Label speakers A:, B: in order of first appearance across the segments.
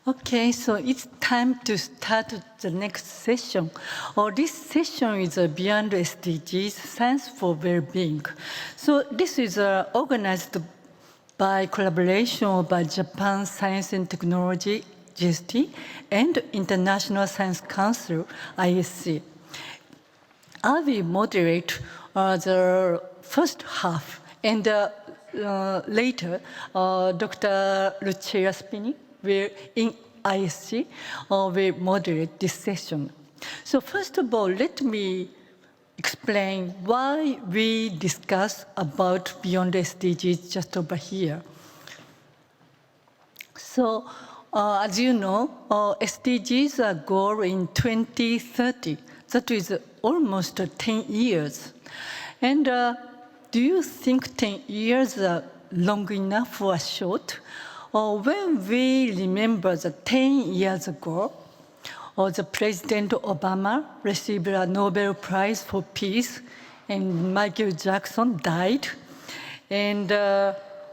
A: Okay, so it's time to start the next session. This session is Beyond SDGs, Science for Wellbeing. So this is organized by collaboration by Japan Science and Technology, GST, and International Science Council, ISC. I will moderate the first half, and later, Dr. Lucia Spini will, in ISC, will moderate this session. So first of all, let me explain why we discuss about Beyond SDGs just over here. So, as you know, SDGs are goal in 2030. That is almost 10 years. And do you think 10 years are long enough or short? When we remember the 10 years ago, the President Obama received a Nobel Prize for Peace, and Michael Jackson died. And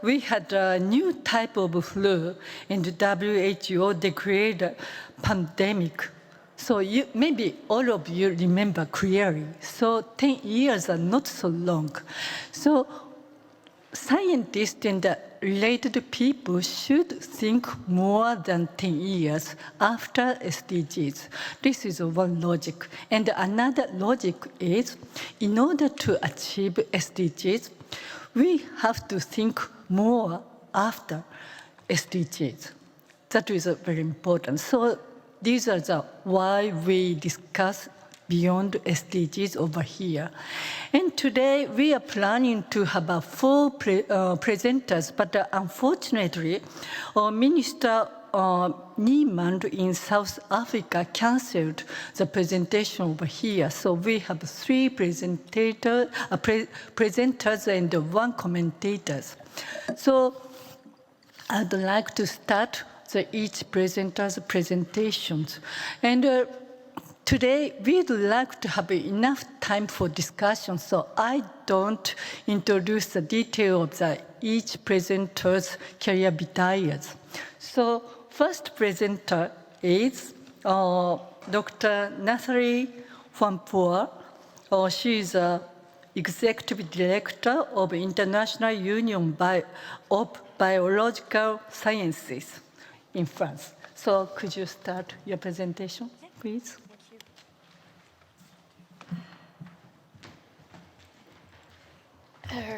A: we had a new type of flu, and WHO declared a pandemic. So maybe all of you remember clearly. So 10 years are not so long. So scientists and related people should think more than 10 years after SDGs. This is one logic. And another logic is, in order to achieve SDGs, we have to think more after SDGs. That is very important. So these are the why we discuss Beyond SDGs over here. And today we are planning to have 4 presenters, but unfortunately, Minister Niemand in South Africa canceled the presentation over here. So we have 3 presenters and 1 commentator. So I'd like to start each presenter's presentations. And today, we'd like to have enough time for discussion, so I don't introduce the detail of each presenter's career details. So first presenter is Dr. Nathalie Fampour. She is Executive Director of International Union of Biological Sciences in France. So could you start your presentation, please?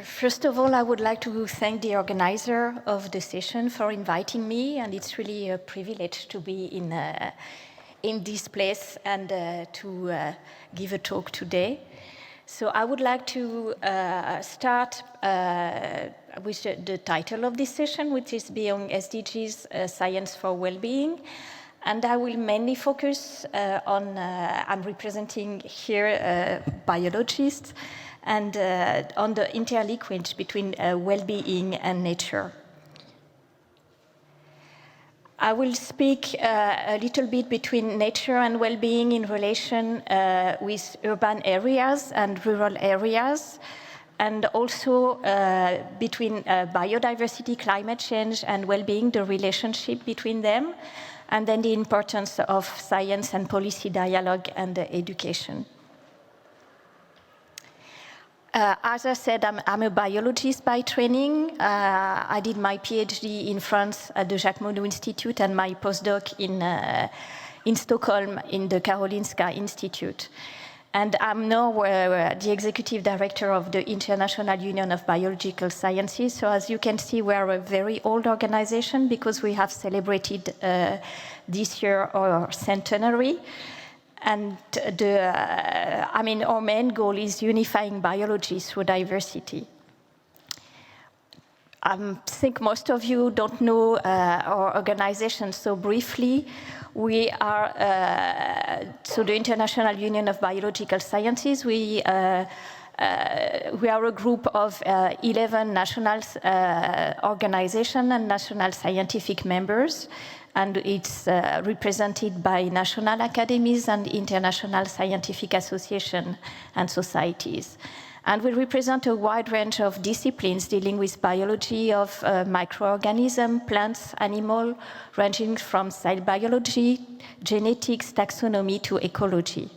B: First of all, I would like to thank the organizer of the session for inviting me, and it's really a privilege to be in this place and to give a talk today. So I would like to start with the title of this session, which is Beyond SDGs, Science for Wellbeing. And I will mainly focus on, I'm representing here biologists, and on the interlinkage between well-being and nature. I will speak a little bit between nature and well-being in relation with urban areas and rural areas, and also between biodiversity, climate change, and well-being, the relationship between them, and then the importance of science and policy dialogue and education. As I said, I'm a biologist by training. I did my PhD in France at the Jacques Monod Institute and my postdoc in Stockholm in the Karolinska Institute. And I'm now the executive director of the International Union of Biological Sciences. So as you can see, we are a very old organization because we have celebrated this year our centenary. And our main goal is unifying biology through diversity. I think most of you don't know our organization, so briefly, we are, so the International Union of Biological Sciences, we are a group of 11 national organizations and national scientific members, and it's represented by national academies and international scientific associations and societies. And we represent a wide range of disciplines dealing with biology of microorganisms, plants, animals, ranging from cell biology, genetics, taxonomy to ecology.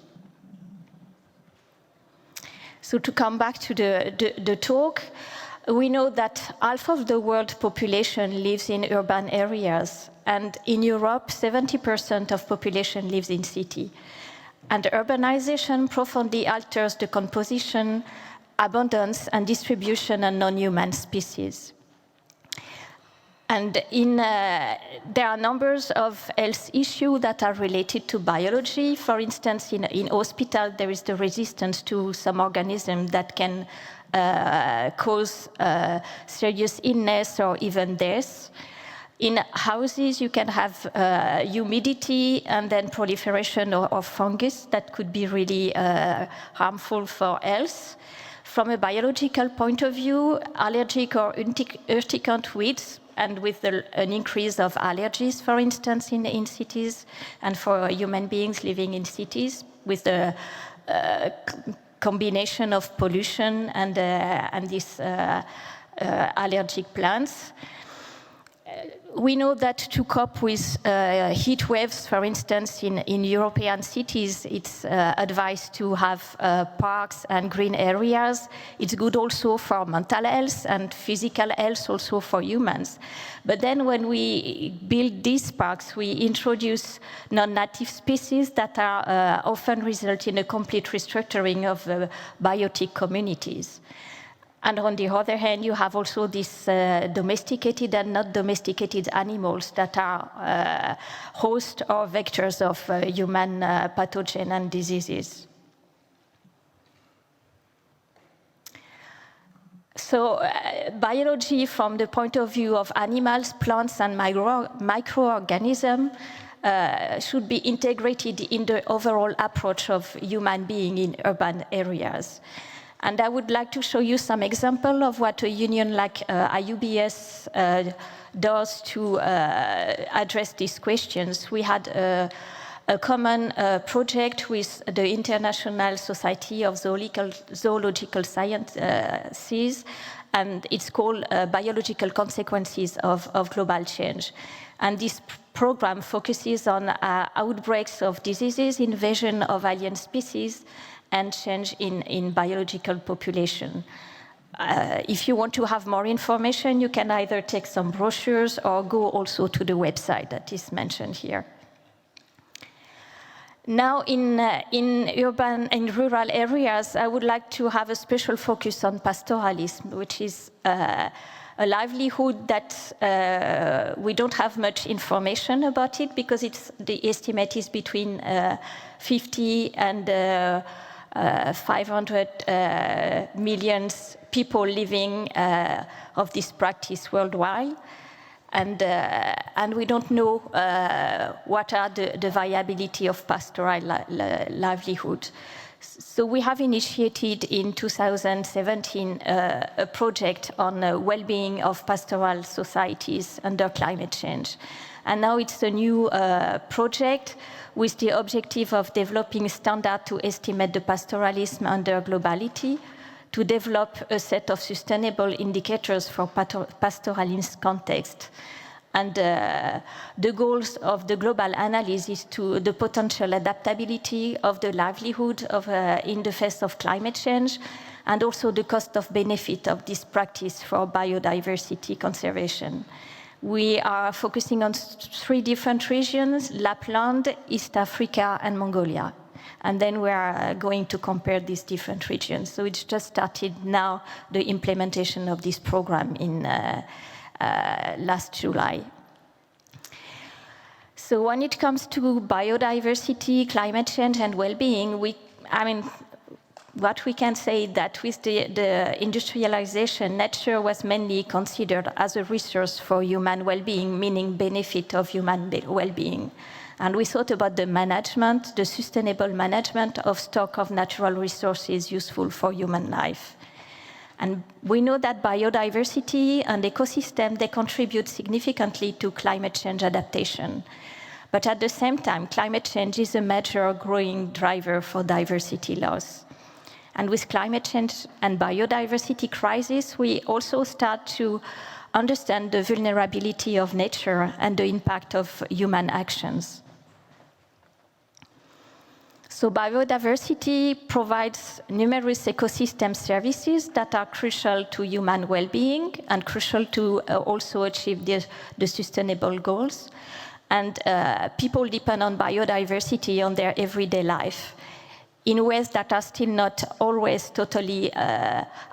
B: So to come back to the talk, we know that half of the world population lives in urban areas, and in Europe, 70% of population lives in city. And urbanization profoundly alters the composition, abundance, and distribution of non-human species. And there are numbers of health issues that are related to biology. For instance, in hospital, there is the resistance to some organisms that can cause serious illness or even death. In houses, you can have humidity and then proliferation of fungus that could be really harmful for health. From a biological point of view, allergic or urticant weeds, and with an increase of allergies, for instance, in cities, and for human beings living in cities, with the combination of pollution and these allergic plants. We know that to cope with heat waves, for instance, in European cities, it's advised to have parks and green areas. It's good also for mental health and physical health also for humans. But then when we build these parks, we introduce non-native species that are often result in a complete restructuring of biotic communities. And on the other hand, you have also these domesticated and not domesticated animals that are hosts or vectors of human pathogen and diseases. So biology from the point of view of animals, plants, and microorganisms should be integrated in the overall approach of human being in urban areas. And I would like to show you some example of what a union like IUBS does to address these questions. We had a common project with the International Society of Zoological Sciences, and it's called Biological Consequences of Global Change. And this program focuses on outbreaks of diseases, invasion of alien species, and change in biological population. If you want to have more information, you can either take some brochures or go also to the website that is mentioned here. Now, in urban and rural areas, I would like to have a special focus on pastoralism, which is a livelihood that we don't have much information about it because the estimate is between 50 and 500 million people living of this practice worldwide, and we don't know what are the viability of pastoral livelihood. So we have initiated in 2017 a project on well-being of pastoral societies under climate change. And now it's a new project with the objective of developing standards to estimate the pastoralism under globality, to develop a set of sustainable indicators for pastoralism context. And the goals of the global analysis is to the potential adaptability of the livelihood of, in the face of climate change, and also the cost of benefit of this practice for biodiversity conservation. We are focusing on 3 different regions: Lapland, East Africa, and Mongolia. And then we are going to compare these different regions. So it's just started now, the implementation of this program in last July. So when it comes to biodiversity, climate change, and well-being, what we can say that with the industrialization, nature was mainly considered as a resource for human well-being, meaning benefit of human well-being. And we thought about the management, the sustainable management of stock of natural resources useful for human life. And we know that biodiversity and ecosystem, they contribute significantly to climate change adaptation. But at the same time, climate change is a major growing driver for diversity loss. And with climate change and biodiversity crisis, we also start to understand the vulnerability of nature and the impact of human actions. So biodiversity provides numerous ecosystem services that are crucial to human well-being and crucial to also achieve the sustainable goals. And people depend on biodiversity on their everyday life in ways that are still not always totally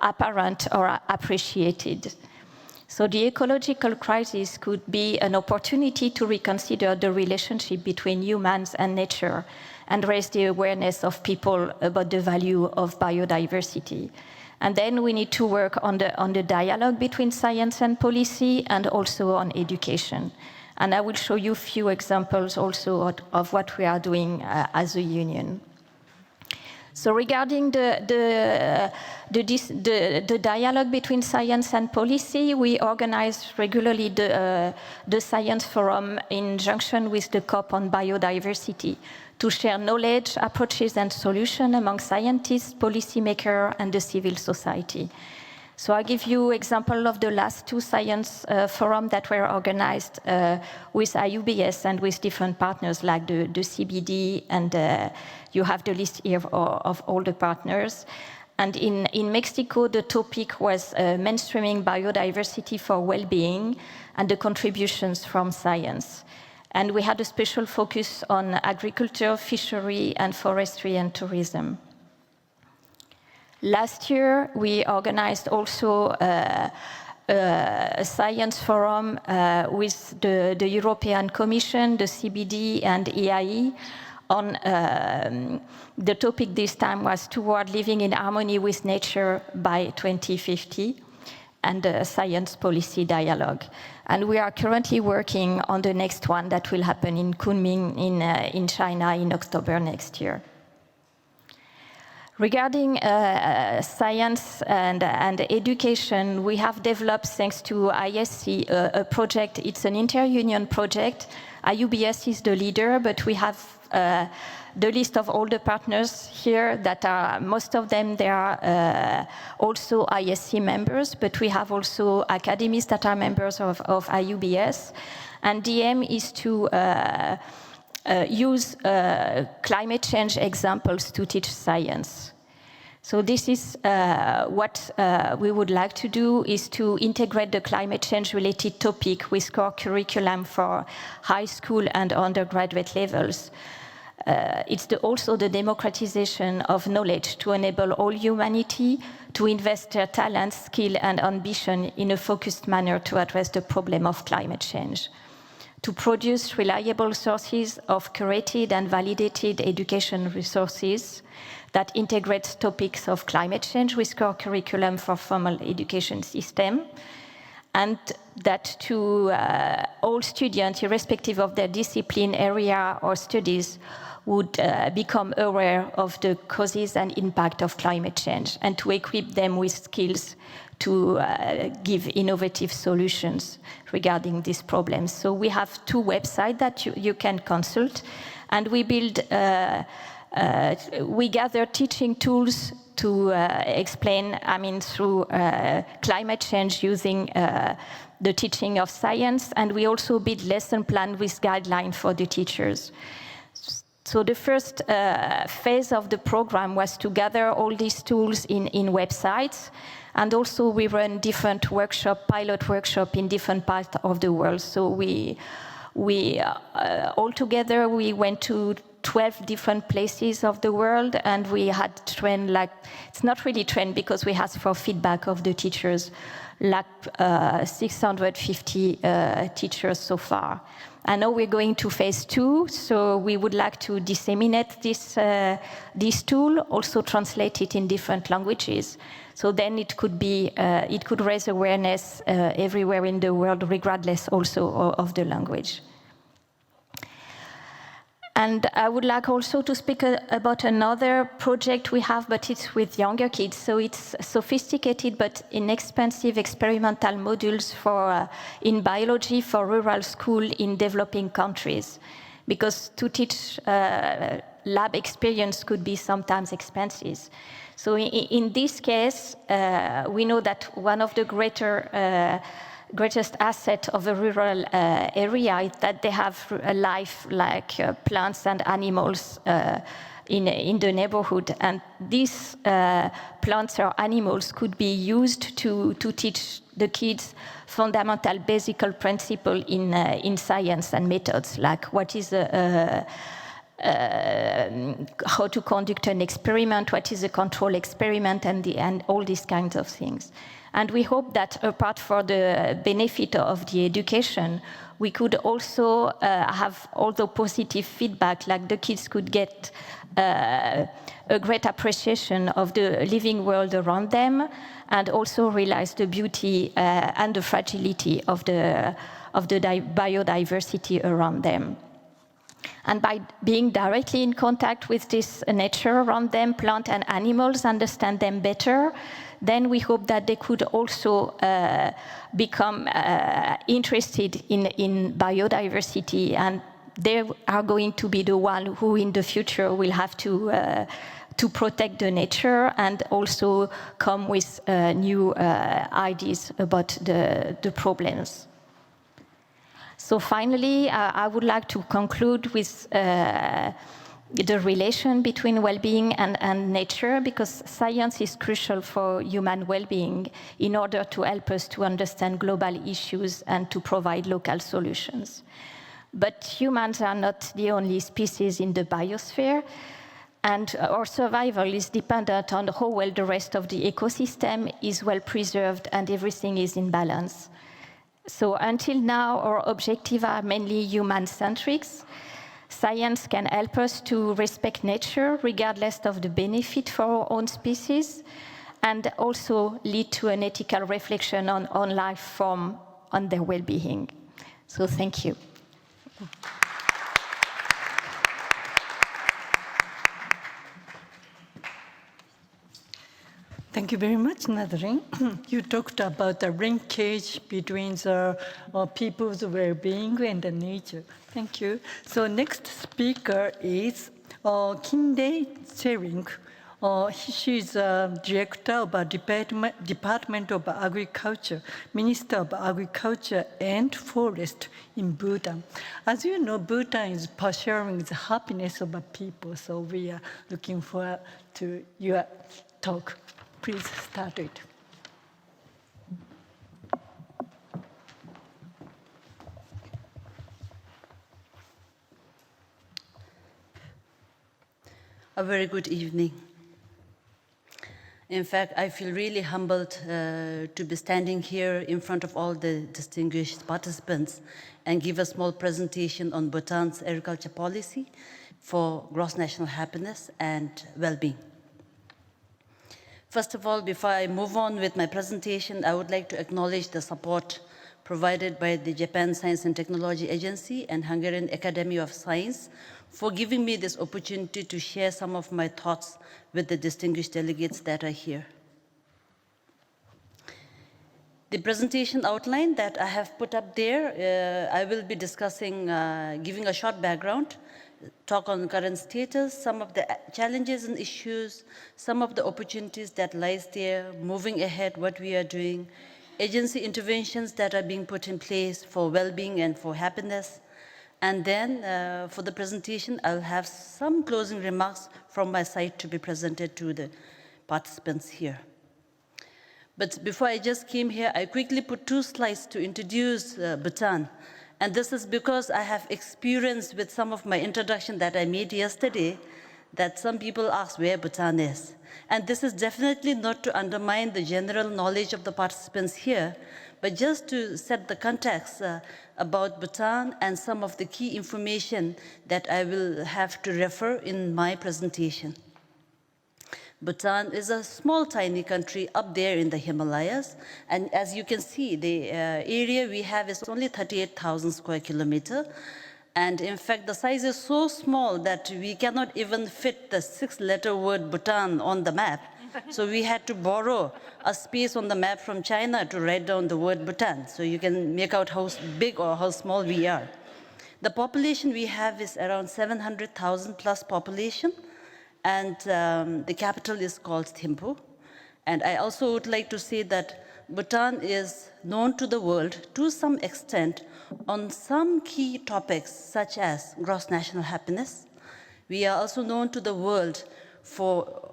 B: apparent or appreciated. So the ecological crisis could be an opportunity to reconsider the relationship between humans and nature and raise the awareness of people about the value of biodiversity. And then we need to work on the dialogue between science and policy and also on education. And I will show you a few examples also of what we are doing as a union. So regarding the dialogue between science and policy, we organize regularly the Science Forum in junction with the COP on biodiversity to share knowledge, approaches and solutions among scientists, policymakers and the civil society. So I'll give you an example of the last two science forums that were organized with IUBS and with different partners like the CBD, and you have the list here of all the partners. And in Mexico, the topic was mainstreaming biodiversity for well-being and the contributions from science. And we had a special focus on agriculture, fishery, and forestry and tourism. Last year, we organized also a science forum with the European Commission, the CBD, and EIE on the topic this time was toward living in harmony with nature by 2050 and a science policy dialogue. And we are currently working on the next one that will happen in Kunming in China in October next year. Regarding science and education, we have developed, thanks to ISC, a project. It's an inter-union project. IUBS is the leader, but we have the list of all the partners here that are, most of them, they are also ISC members, but we have also academies that are members of IUBS. And the aim is to use climate change examples to teach science. So this is what we would like to do, is to integrate the climate change related topic with core curriculum for high school and undergraduate levels. It's also the democratization of knowledge to enable all humanity to invest their talents, skill and ambition in a focused manner to address the problem of climate change. To produce reliable sources of curated and validated education resources that integrates topics of climate change with core curriculum for formal education system, and that to all students, irrespective of their discipline, area or studies, would become aware of the causes and impact of climate change, and to equip them with skills to give innovative solutions regarding these problems. So we have two websites that you can consult, and we build, we gather teaching tools to explain, through climate change using the teaching of science, and we also build lesson plan with guidelines for the teachers. So the first phase of the program was to gather all these tools in websites, and also we run different pilot workshop in different parts of the world. So we all together, we went to 12 different places of the world, and we had trained, it's not really trained because we asked for feedback of the teachers, 650 teachers so far. And now we're going to phase 2, so we would like to disseminate this tool, also translate it in different languages. So then it could be, it could raise awareness everywhere in the world, regardless also of the language. And I would like also to speak about another project we have, but it's with younger kids. So it's sophisticated but inexpensive experimental modules for in biology for rural school in developing countries. Because to teach lab experience could be sometimes expensive. So in this case, we know that one of the greatest asset of a rural area is that they have a life like plants and animals in the neighborhood. And these plants or animals could be used to teach the kids fundamental basic principle in science and methods, like what is how to conduct an experiment, what is a control experiment, and all these kinds of things. And we hope that apart from the benefit of the education, we could also have all the positive feedback, like the kids could get a great appreciation of the living world around them, and also realize the beauty and the fragility of the biodiversity around them. And by being directly in contact with this nature around them, plant and animals, understand them better, then we hope that they could also become interested in biodiversity, and they are going to be the one who in the future will have to protect the nature and also come with new ideas about the problems. So finally, I would like to conclude with the relation between well-being and nature, because science is crucial for human well-being in order to help us to understand global issues and to provide local solutions. But humans are not the only species in the biosphere, and our survival is dependent on how well the rest of the ecosystem is well preserved and everything is in balance. So until now, our objectives are mainly human-centric. Science can help us to respect nature regardless of the benefit for our own species, and also lead to an ethical reflection on life form, on their well-being. So thank you.
A: Thank you very much, Nadrine. You talked about the linkage between the people's well-being and the nature. Thank you. So next speaker is Kinde Tsering. She is director of a Department of Agriculture, Minister of Agriculture and Forest in Bhutan. As you know, Bhutan is pursuing the happiness of the people, so we are looking forward to your talk. Please start it.
C: A very good evening. In fact, I feel really humbled to be standing here in front of all the distinguished participants and give a small presentation on Bhutan's agriculture policy for gross national happiness and well-being. First of all, before I move on with my presentation, I would like to acknowledge the support provided by the Japan Science and Technology Agency and Hungarian Academy of Science for giving me this opportunity to share some of my thoughts with the distinguished delegates that are here. The presentation outline that I have put up there, I will be discussing, giving a short background, talk on current status, some of the challenges and issues, some of the opportunities that lies there, moving ahead, what we are doing, agency interventions that are being put in place for well-being and for happiness. And then for the presentation, I'll have some closing remarks from my side to be presented to the participants here. But before I just came here, I quickly put 2 slides to introduce Bhutan. And this is because I have experience with some of my introduction that I made yesterday, that some people ask where Bhutan is. And this is definitely not to undermine the general knowledge of the participants here, but just to set the context about Bhutan and some of the key information that I will have to refer in my presentation. Bhutan is a small, tiny country up there in the Himalayas. And as you can see, the area we have is only 38,000 square kilometers. And in fact, the size is so small that we cannot even fit the 6-letter word Bhutan on the map. So we had to borrow a space on the map from China to write down the word Bhutan. So you can make out how big or how small we are. The population we have is around 700,000 plus population. and the capital is called Thimphu. And I also would like to say that Bhutan is known to the world to some extent on some key topics such as gross national happiness. We are also known to the world for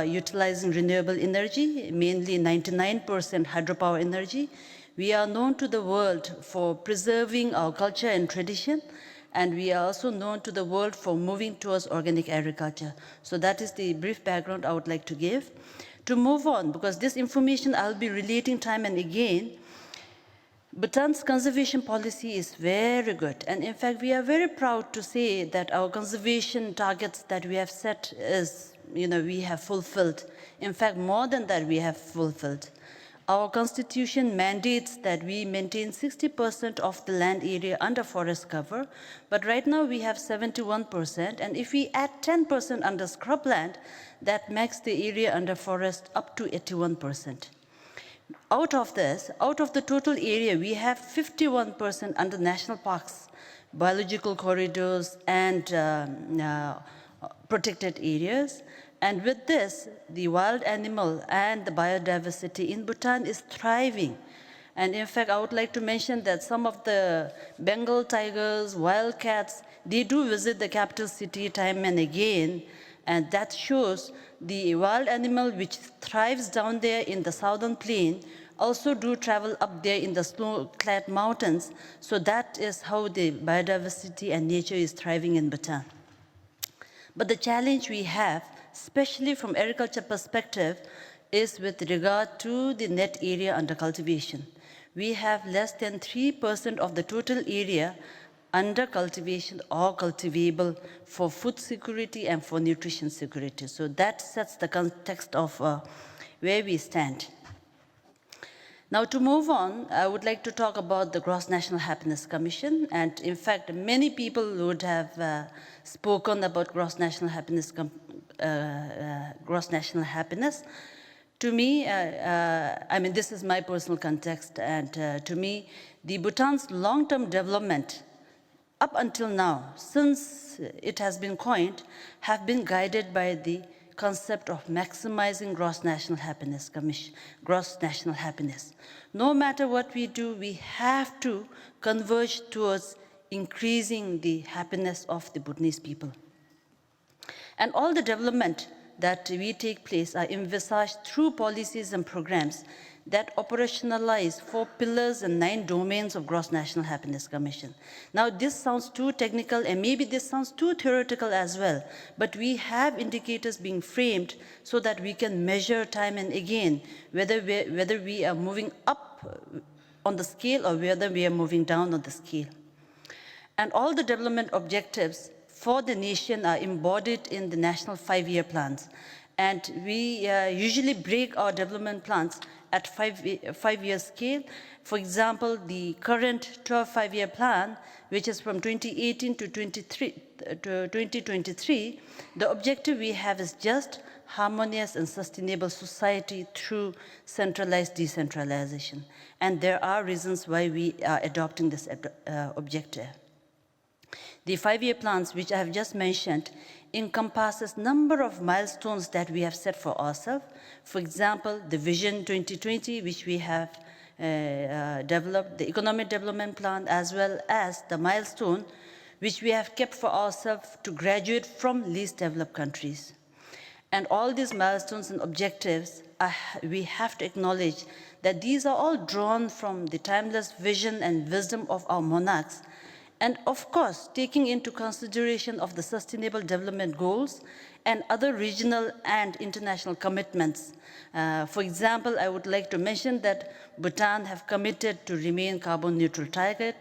C: utilizing renewable energy, mainly 99% hydropower energy. We are known to the world for preserving our culture and tradition, and we are also known to the world for moving towards organic agriculture. So that is the brief background I would like to give. To move on, because this information I'll be relating time and again, Bhutan's conservation policy is very good. And in fact, we are very proud to say that our conservation targets that we have set is, we have fulfilled. In fact, more than that, we have fulfilled. Our constitution mandates that we maintain 60% of the land area under forest cover, but right now we have 71%, and if we add 10% under scrubland, that makes the area under forest up to 81%. Out of the total area, we have 51% under national parks, biological corridors, and protected areas. And with this, the wild animal and the biodiversity in Bhutan is thriving. And in fact, I would like to mention that some of the Bengal tigers, wild cats, they do visit the capital city time and again. And that shows the wild animal which thrives down there in the southern plain also do travel up there in the snow-clad mountains. So that is how the biodiversity and nature is thriving in Bhutan. But the challenge we have, especially from agriculture perspective, is with regard to the net area under cultivation. We have less than 3% of the total area under cultivation or cultivable for food security and for nutrition security. So that sets the context of where we stand. Now to move on, I would like to talk about the Gross National Happiness Commission. And in fact, many people would have spoken about Gross National Happiness. To me, this is my personal context, and to me, the Bhutan's long-term development up until now, since it has been coined, have been guided by the concept of maximizing gross national happiness, gross national happiness. No matter what we do, we have to converge towards increasing the happiness of the Bhutanese people. And all the development that we take place are envisaged through policies and programs that operationalize 4 pillars and 9 domains of Gross National Happiness Commission. Now, this sounds too technical, and maybe this sounds too theoretical as well, but we have indicators being framed so that we can measure time and again whether we are moving up on the scale or whether we are moving down on the scale. And all the development objectives for the nation are embodied in the national 5-year plans. And we usually break our development plans at 5-year scale. For example, the current 12 5-year plan, which is from 2018 to 2023, the objective we have is just, harmonious and sustainable society through centralized decentralization. And there are reasons why we are adopting this objective. The 5-year plans, which I have just mentioned, encompasses number of milestones that we have set for ourselves. For example, the Vision 2020, which we have developed, the Economic Development Plan, as well as the milestone, which we have kept for ourselves to graduate from least developed countries. And all these milestones and objectives, we have to acknowledge that these are all drawn from the timeless vision and wisdom of our monarchs, and of course, taking into consideration of the Sustainable Development Goals and other regional and international commitments. For example, I would like to mention that Bhutan have committed to remain carbon neutral target,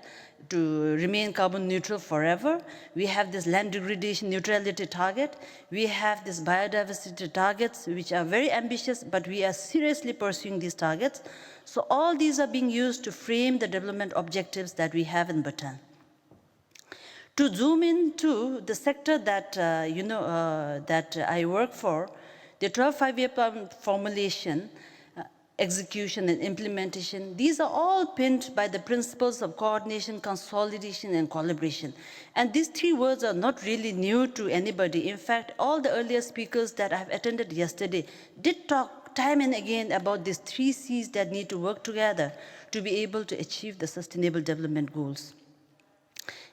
C: to remain carbon neutral forever. We have this land degradation neutrality target. We have this biodiversity targets, which are very ambitious, but we are seriously pursuing these targets. So all these are being used to frame the development objectives that we have in Bhutan. To zoom into the sector that, that I work for, the 12 5-year plan formulation execution and implementation. These are all pinned by the principles of coordination, consolidation, and collaboration. And these three words are not really new to anybody. In fact, all the earlier speakers that I've attended yesterday did talk time and again about these three C's that need to work together to be able to achieve the Sustainable Development Goals.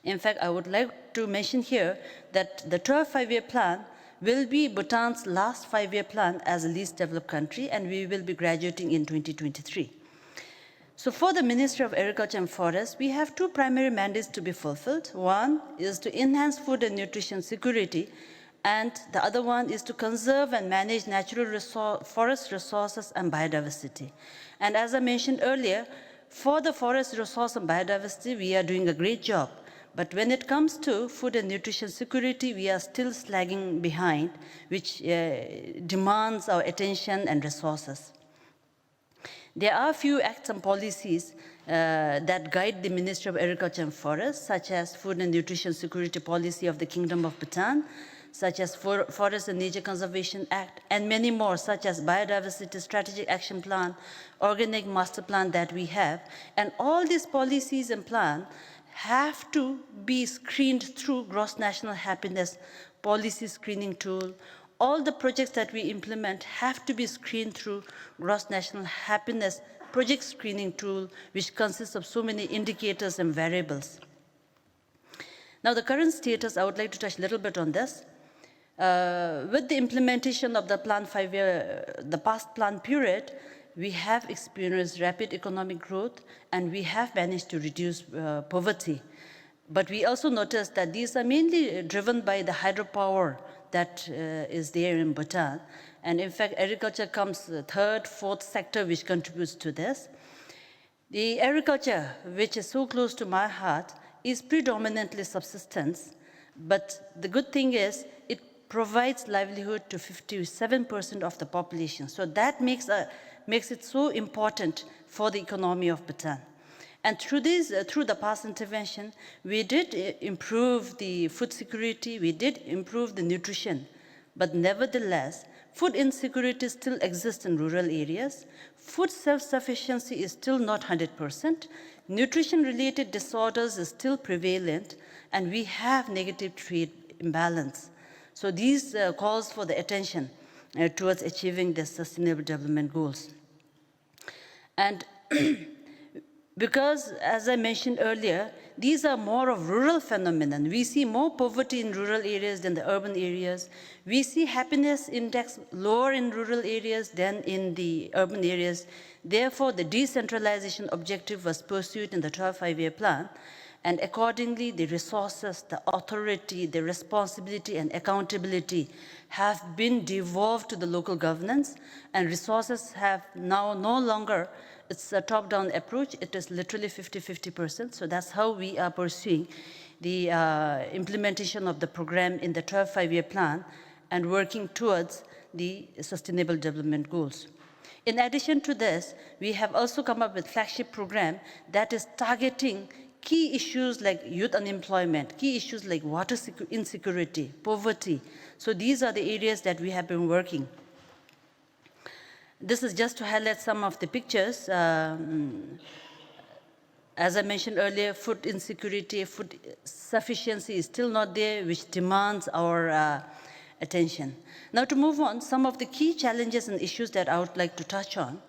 C: In fact, I would like to mention here that the 12th five-year plan will be Bhutan's last five-year plan as a least developed country, and we will be graduating in 2023. So for the Ministry of Agriculture and Forests, we have two primary mandates to be fulfilled. One is to enhance food and nutrition security, and the other one is to conserve and manage natural forest resources and biodiversity. And as I mentioned earlier, for the forest resource and biodiversity, we are doing a great job. But when it comes to food and nutrition security, we are still lagging behind, which demands our attention and resources. There are a few acts and policies that guide the Ministry of Agriculture and Forests, such as Food and Nutrition Security Policy of the Kingdom of Bhutan, such as Forest and Nature Conservation Act, and many more, such as Biodiversity Strategic Action Plan, Organic Master Plan that we have. And all these policies and plans have to be screened through Gross National Happiness Policy Screening Tool. All the projects that we implement have to be screened through Gross National Happiness Project Screening Tool, which consists of so many indicators and variables. Now, the current status, I would like to touch a little bit on this. With the implementation of the the past plan period, we have experienced rapid economic growth, and we have managed to reduce poverty. But we also noticed that these are mainly driven by the hydropower that is there in Bhutan. And in fact, agriculture comes the third, fourth sector which contributes to this. The agriculture, which is so close to my heart, is predominantly subsistence. But the good thing is it provides livelihood to 57% of the population. So that makes it so important for the economy of Bhutan. And through the past intervention, we did improve the food security, we did improve the nutrition, but nevertheless, food insecurity still exists in rural areas. Food self-sufficiency is still not 100%. Nutrition-related disorders is still prevalent, and we have negative trade imbalance. So these calls for the attention towards achieving the Sustainable Development Goals. And because, as I mentioned earlier, these are more of rural phenomenon. We see more poverty in rural areas than the urban areas. We see happiness index lower in rural areas than in the urban areas. Therefore, the decentralization objective was pursued in the 12th five-year plan. And accordingly, the resources, the authority, the responsibility, and accountability have been devolved to the local governance, and resources have now no longer, it's a top-down approach, it is literally 50-50%. So that's how we are pursuing the implementation of the program in the 12th five-year plan and working towards the Sustainable Development Goals. In addition to this, we have also come up with a flagship program that is targeting key issues like youth unemployment, key issues like water insecurity, poverty. So these are the areas that we have been working. This is just to highlight some of the pictures. As I mentioned earlier, food insecurity, food sufficiency is still not there, which demands our attention. Now to move on, some of the key challenges and issues that I would like to touch on.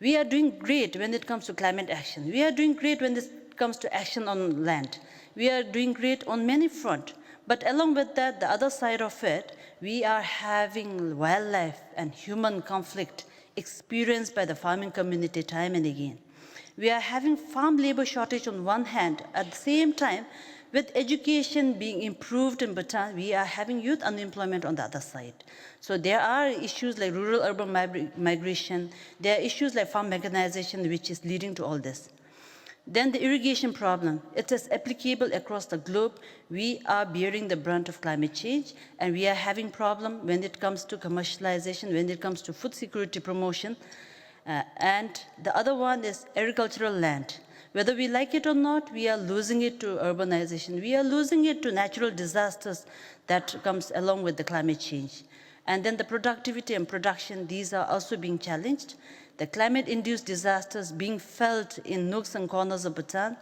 C: We are doing great when it comes to climate action. We are doing great when it comes to action on land. We are doing great on many fronts. But along with that, the other side of it, we are having wildlife and human conflict experienced by the farming community time and again. We are having farm labor shortage on one hand. At the same time, with education being improved in Bhutan, we are having youth unemployment on the other side. So there are issues like rural-urban migration. There are issues like farm mechanization, which is leading to all this. Then the irrigation problem. It is applicable across the globe. We are bearing the brunt of climate change, and we are having problem when it comes to commercialization, when it comes to food security promotion. And the other one is agricultural land. Whether we like it or not, we are losing it to urbanization. We are losing it to natural disasters that comes along with the climate change. And then the productivity and production, these are also being challenged. the climate-induced disasters being felt in nooks and corners of Bhutan.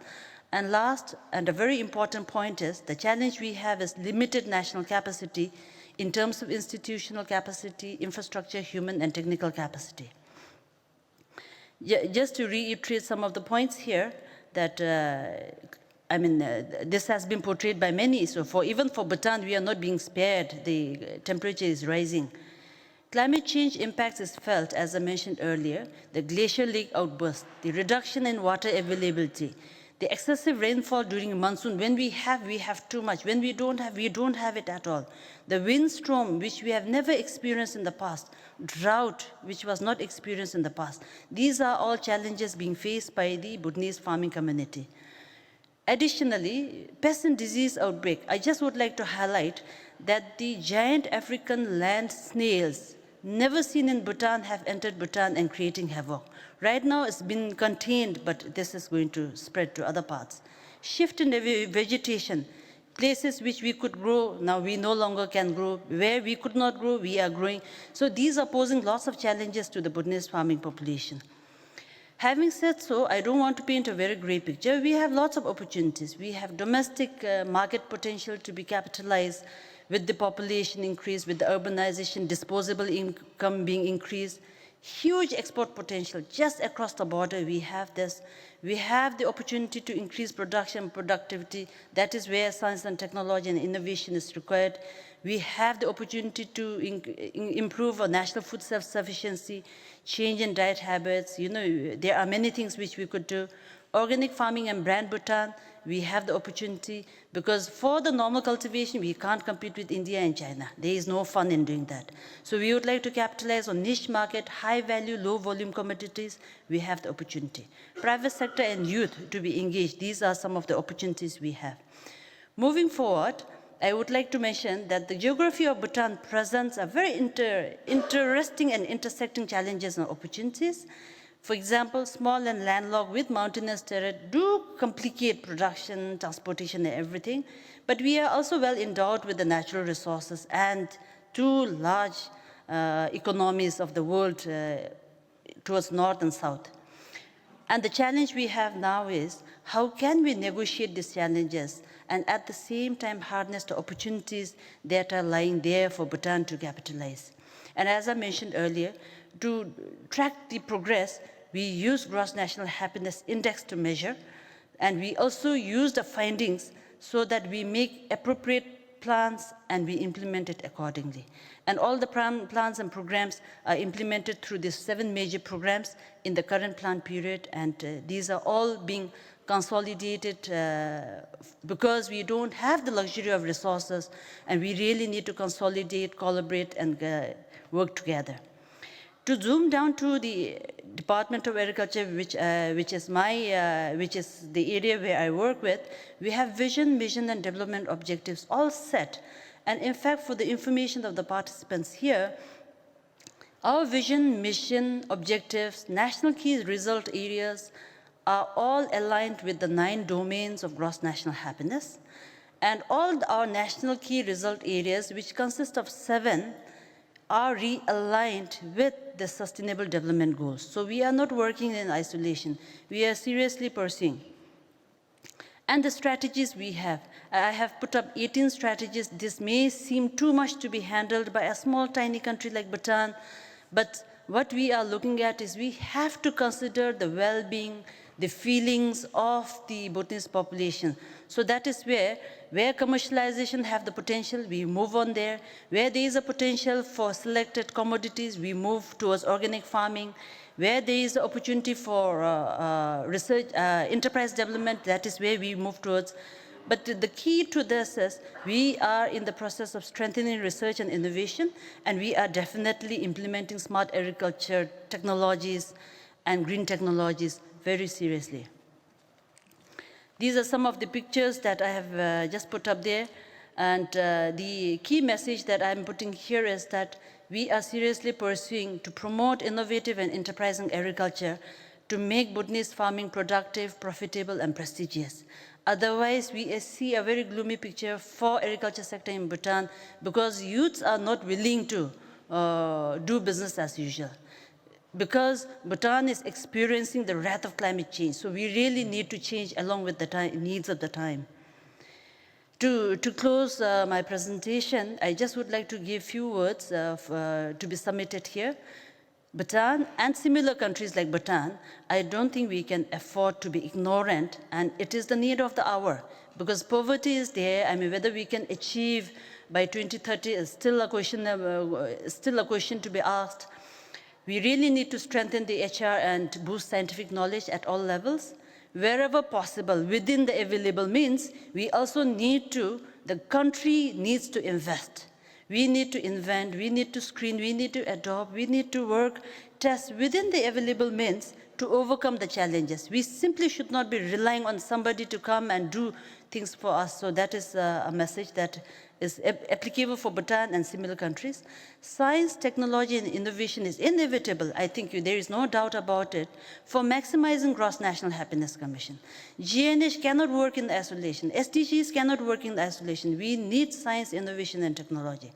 C: And last, and a very important point is, the challenge we have is limited national capacity in terms of institutional capacity, infrastructure, human and technical capacity. Just to reiterate some of the points here, that this has been portrayed by many. So even for Bhutan, we are not being spared. The temperature is rising. Climate change impacts is felt, as I mentioned earlier, the glacier lake outburst, the reduction in water availability, the excessive rainfall during monsoon. When we have too much. When we don't have it at all. The windstorm, which we have never experienced in the past. Drought, which was not experienced in the past. These are all challenges being faced by the Bhutanese farming community. Additionally, pest and disease outbreak. I just would like to highlight that the giant African land snails, never seen in Bhutan, have entered Bhutan and creating havoc. Right now it's been contained, but this is going to spread to other parts. Shift in vegetation. Places which we could grow, now we no longer can grow. Where we could not grow, we are growing. So these are posing lots of challenges to the Bhutanese farming population. Having said so, I don't want to paint a very gray picture. We have lots of opportunities. We have domestic market potential to be capitalized with the population increase, with the urbanization, disposable income being increased. Huge export potential just across the border. We have this. We have the opportunity to increase production, productivity. That is where science and technology and innovation is required. We have the opportunity to improve our national food self-sufficiency, change in diet habits. There are many things which we could do. Organic farming and brand Bhutan, we have the opportunity, because for the normal cultivation, we can't compete with India and China. There is no fun in doing that. So we would like to capitalize on niche market, high value, low volume commodities. We have the opportunity. Private sector and youth to be engaged. These are some of the opportunities we have. Moving forward, I would like to mention that the geography of Bhutan presents a very interesting and intersecting challenges and opportunities. For example, small and landlocked with mountainous terrain do complicate production, transportation, and everything. But we are also well endowed with the natural resources and two large economies of the world towards north and south. And the challenge we have now is, how can we negotiate these challenges and at the same time harness the opportunities that are lying there for Bhutan to capitalize? And as I mentioned earlier, to track the progress, we use Gross National Happiness Index to measure, and we also use the findings so that we make appropriate plans and we implement it accordingly. And all the plans and programs are implemented through these 7 major programs in the current plan period, and these are all being consolidated because we don't have the luxury of resources, and we really need to consolidate, collaborate, and work together. To zoom down to the Department of Agriculture, which is the area where I work with, we have vision, mission, and development objectives all set. And in fact, for the information of the participants here, our vision, mission, objectives, national key result areas are all aligned with the 9 domains of gross national happiness. And all our national key result areas, which consist of 7, are realigned with the Sustainable Development Goals. So we are not working in isolation. We are seriously pursuing. And the strategies we have. I have put up 18 strategies. This may seem too much to be handled by a small, tiny country like Bhutan, but what we are looking at is we have to consider the well-being, the feelings of the Bhutanese population. So that is where commercialization have the potential, we move on there. Where there is a potential for selected commodities, we move towards organic farming. Where there is opportunity for research, enterprise development, that is where we move towards. But the key to this is we are in the process of strengthening research and innovation, and we are definitely implementing smart agriculture technologies and green technologies very seriously. These are some of the pictures that I have just put up there. And the key message that I'm putting here is that we are seriously pursuing to promote innovative and enterprising agriculture to make Bhutanese farming productive, profitable, and prestigious. Otherwise, we see a very gloomy picture for agriculture sector in Bhutan because youths are not willing to do business as usual. because Bhutan is experiencing the wrath of climate change. So we really need to change along with the needs of the time. To close my presentation, I just would like to give few words to be submitted here. Bhutan and similar countries like Bhutan, I don't think we can afford to be ignorant, and it is the need of the hour, because poverty is there. I mean, whether we can achieve by 2030 is still a question to be asked. We really need to strengthen the HR and boost scientific knowledge at all levels. Wherever possible, within the available means, we also need to, the country needs to invest. We need to invent, we need to screen, we need to adopt, we need to work, test within the available means to overcome the challenges. We simply should not be relying on somebody to come and do things for us. So that is a message that is applicable for Bhutan and similar countries. Science, technology, and innovation is inevitable. I think there is no doubt about it for maximizing gross national happiness commission. GNH cannot work in isolation. SDGs cannot work in isolation. We need science, innovation, and technology.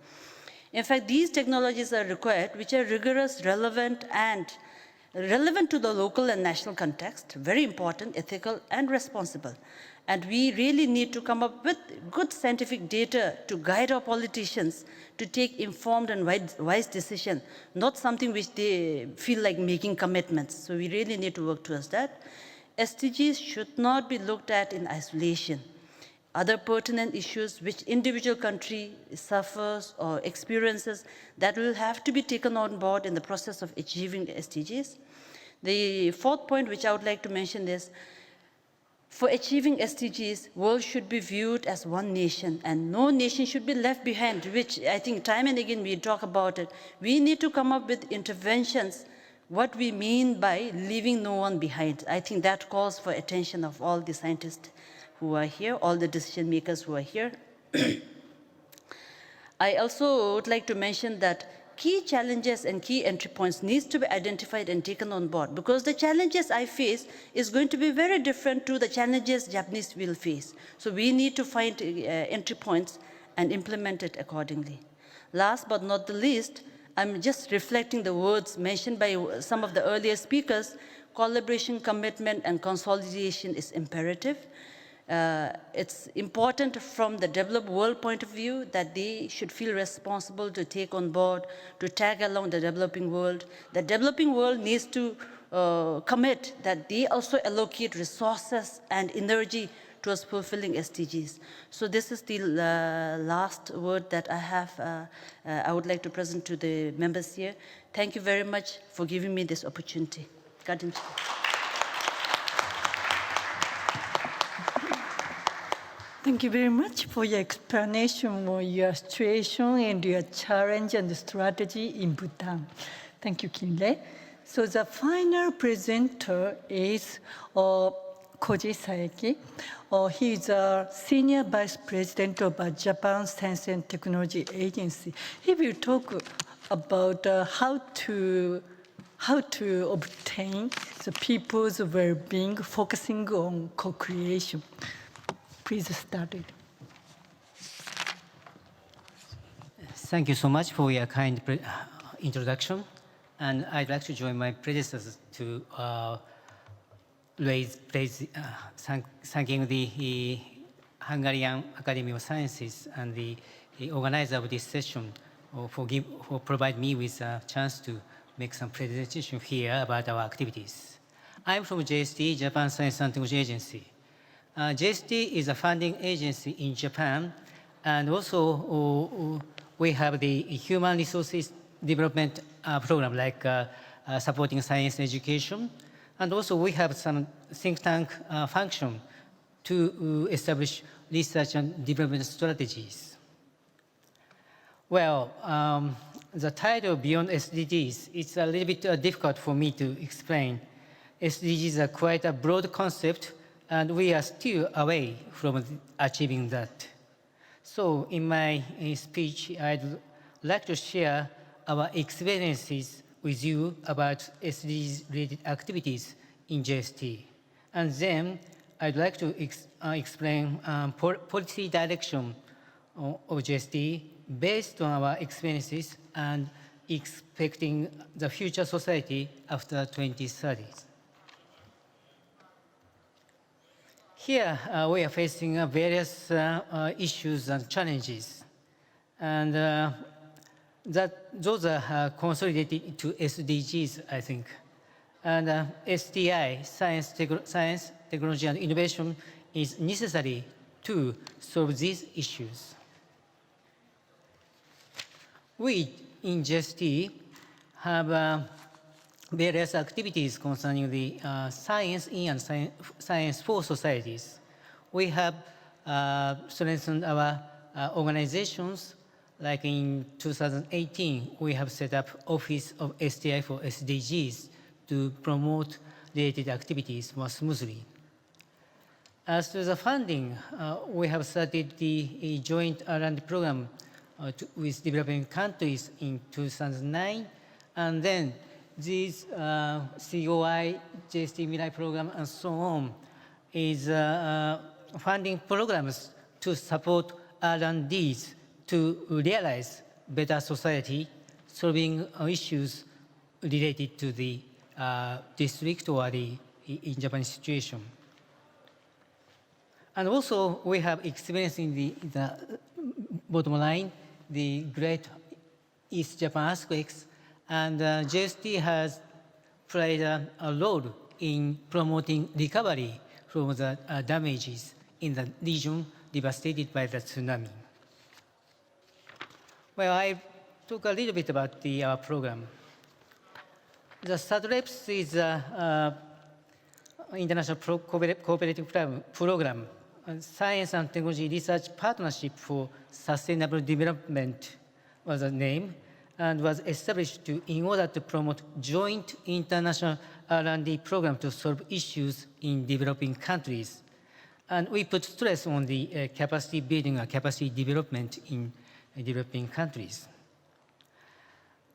C: In fact, these technologies are required, which are rigorous, relevant to the local and national context, very important, ethical, and responsible. And we really need to come up with good scientific data to guide our politicians to take informed and wise decisions, not something which they feel like making commitments. So we really need to work towards that. SDGs should not be looked at in isolation. Other pertinent issues which individual country suffers or experiences that will have to be taken on board in the process of achieving the SDGs. The fourth point which I would like to mention is, for achieving SDGs, world should be viewed as one nation, and no nation should be left behind, which I think time and again we talk about it. We need to come up with interventions, what we mean by leaving no one behind. I think that calls for attention of all the scientists who are here, all the decision makers who are here. I also would like to mention that key challenges and key entry points needs to be identified and taken on board, because the challenges I face is going to be very different to the challenges Japanese will face. So we need to find entry points and implement it accordingly. Last but not the least, I'm just reflecting the words mentioned by some of the earlier speakers. Collaboration, commitment, and consolidation is imperative. It's important from the developed world point of view that they should feel responsible to take on board, to tag along the developing world. The developing world needs to commit that they also allocate resources and energy towards fulfilling SDGs. So this is the last word that I have. I would like to present to the members here. Thank you very much for giving me this opportunity.
A: Thank you very much for your explanation of your situation and your challenge and strategy in Bhutan. Thank you, Kinle. So the final presenter is Koji Saeki. He is a Senior Vice President of Japan Science and Technology Agency. He will talk about how to obtain the people's well-being, focusing on co-creation. Please start it.
D: Thank you so much for your kind introduction. And I'd like to join my predecessors to raise praise, thanking the Hungarian Academy of Sciences and the organizer of this session for provide me with a chance to make some presentation here about our activities. I'm from JST, Japan Science and Technology Agency. JST is a funding agency in Japan, and also we have the human resources development program, like supporting science education, and also we have some think tank function to establish research and development strategies. Well, the title Beyond SDGs, it's a little bit difficult for me to explain. SDGs are quite a broad concept, and we are still away from achieving that. So in my speech, I'd like to share our experiences with you about SDGs-related activities in JST. And then I'd like to explain policy direction of JST based on our experiences and expecting the future society after 2030. Here, we are facing various issues and challenges, and those are consolidated into SDGs, I think. And STI, science, technology, and innovation, is necessary to solve these issues. We in GST have various activities concerning the science in and science for societies. We have strengthened our organizations. Like in 2018, we have set up Office of STI for SDGs to promote related activities more smoothly. As to the funding, we have started the joint R&D program with developing countries in 2009, and then these COI, JST Mirai program, and so on, is funding programs to support R&Ds to realize better society, solving issues related to the district or the in Japanese situation. And also, we have experience in the bottom line, the Great East Japan earthquakes, and JST has played a role in promoting recovery from the damages in the region devastated by the tsunami. Well, I talk a little bit about our program. The SADREPS is an international cooperative program, Science and Technology Research Partnership for Sustainable Development was the name, and was established in order to promote joint international R&D program to solve issues in developing countries. And we put stress on the capacity building and capacity development in developing countries.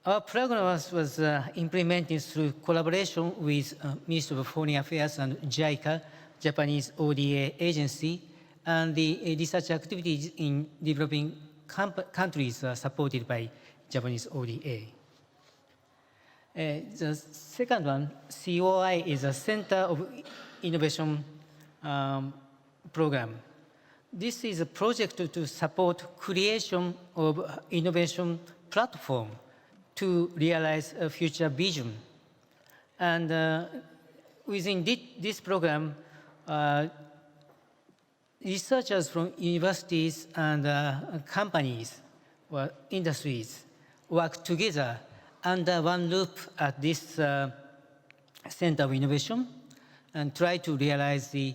D: Our program was implemented through collaboration with Ministry of Foreign Affairs and JICA, Japanese ODA agency, and the research activities in developing countries are supported by Japanese ODA. The second one, COI, is a Center of Innovation program. This is a project to support creation of innovation platform to realize a future vision. And within this program, researchers from universities and companies or industries work together under one roof at this Center of Innovation and try to realize the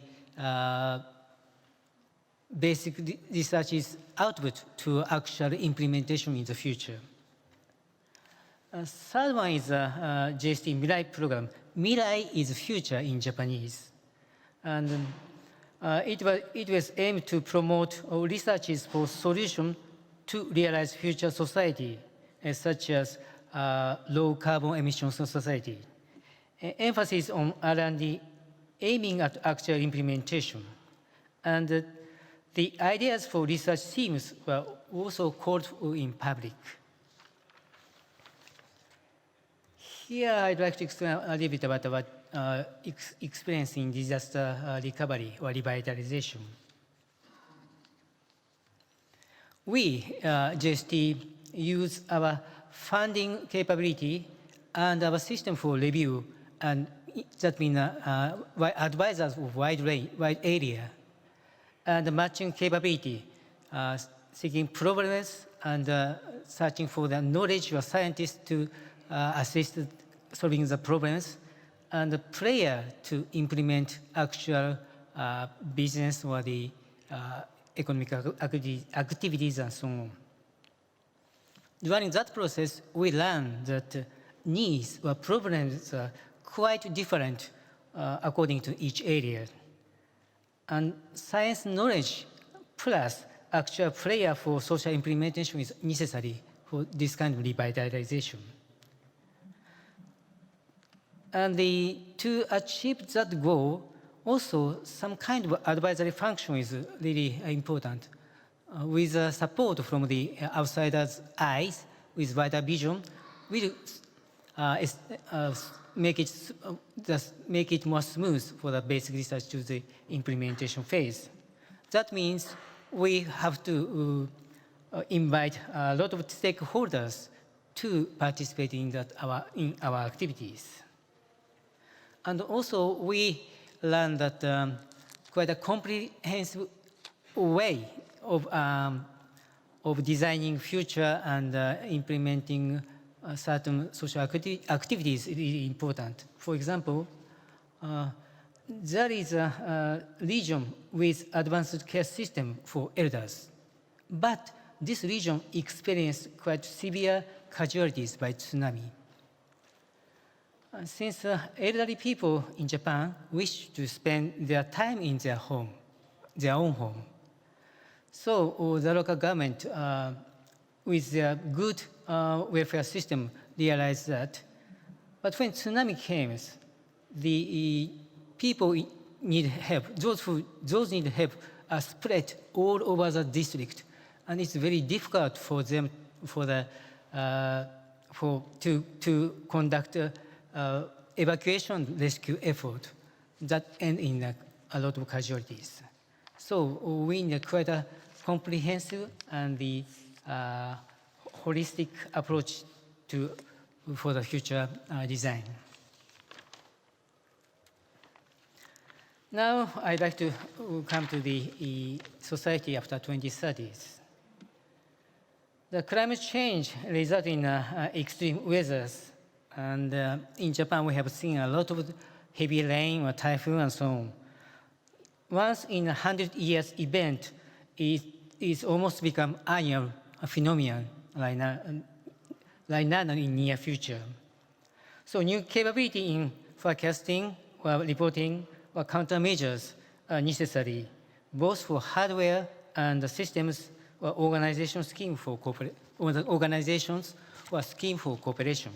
D: basic research's output to actual implementation in the future. Third one is JST Mirai program. Mirai is future in Japanese. And it was aimed to promote researches for solutions to realize future society, such as low carbon emissions society. Emphasis on R&D aiming at actual implementation. And the ideas for research themes were also called for in public. Here, I'd like to explain a little bit about our experience in disaster recovery or revitalization. We, JST, use our funding capability and our system for review, and that means advisors of wide area, and the matching capability, seeking problems and searching for the knowledge of scientists to assist solving the problems, and the player to implement actual business or the economic activities and so on. During that process, we learned that needs or problems are quite different according to each area. And science knowledge plus actual player for social implementation is necessary for this kind of revitalization. And to achieve that goal, also some kind of advisory function is really important. With support from the outsider's eyes, with wider vision, will make it more smooth for the basic research to the implementation phase. That means we have to invite a lot of stakeholders to participate in our activities. And also, we learned that quite a comprehensive way of designing future and implementing certain social activities is really important. For example, there is a region with advanced care system for elders, but this region experienced quite severe casualties by tsunami. Since elderly people in Japan wish to spend their time in their own home, so the local government, with their good welfare system, realized that. But when tsunami came, the people need help. Those need help are spread all over the district, and it's very difficult for them to conduct evacuation rescue effort that end in a lot of casualties. So we need quite a comprehensive and the holistic approach for the future design. Now I'd like to come to the society after 2030s. The climate change results in extreme weathers, and in Japan we have seen a lot of heavy rain or typhoon and so on. Once in 100 years event is almost become annual phenomenon like now in near future. So new capability in forecasting or reporting or countermeasures are necessary, both for hardware and the systems or organizations or scheme for cooperation.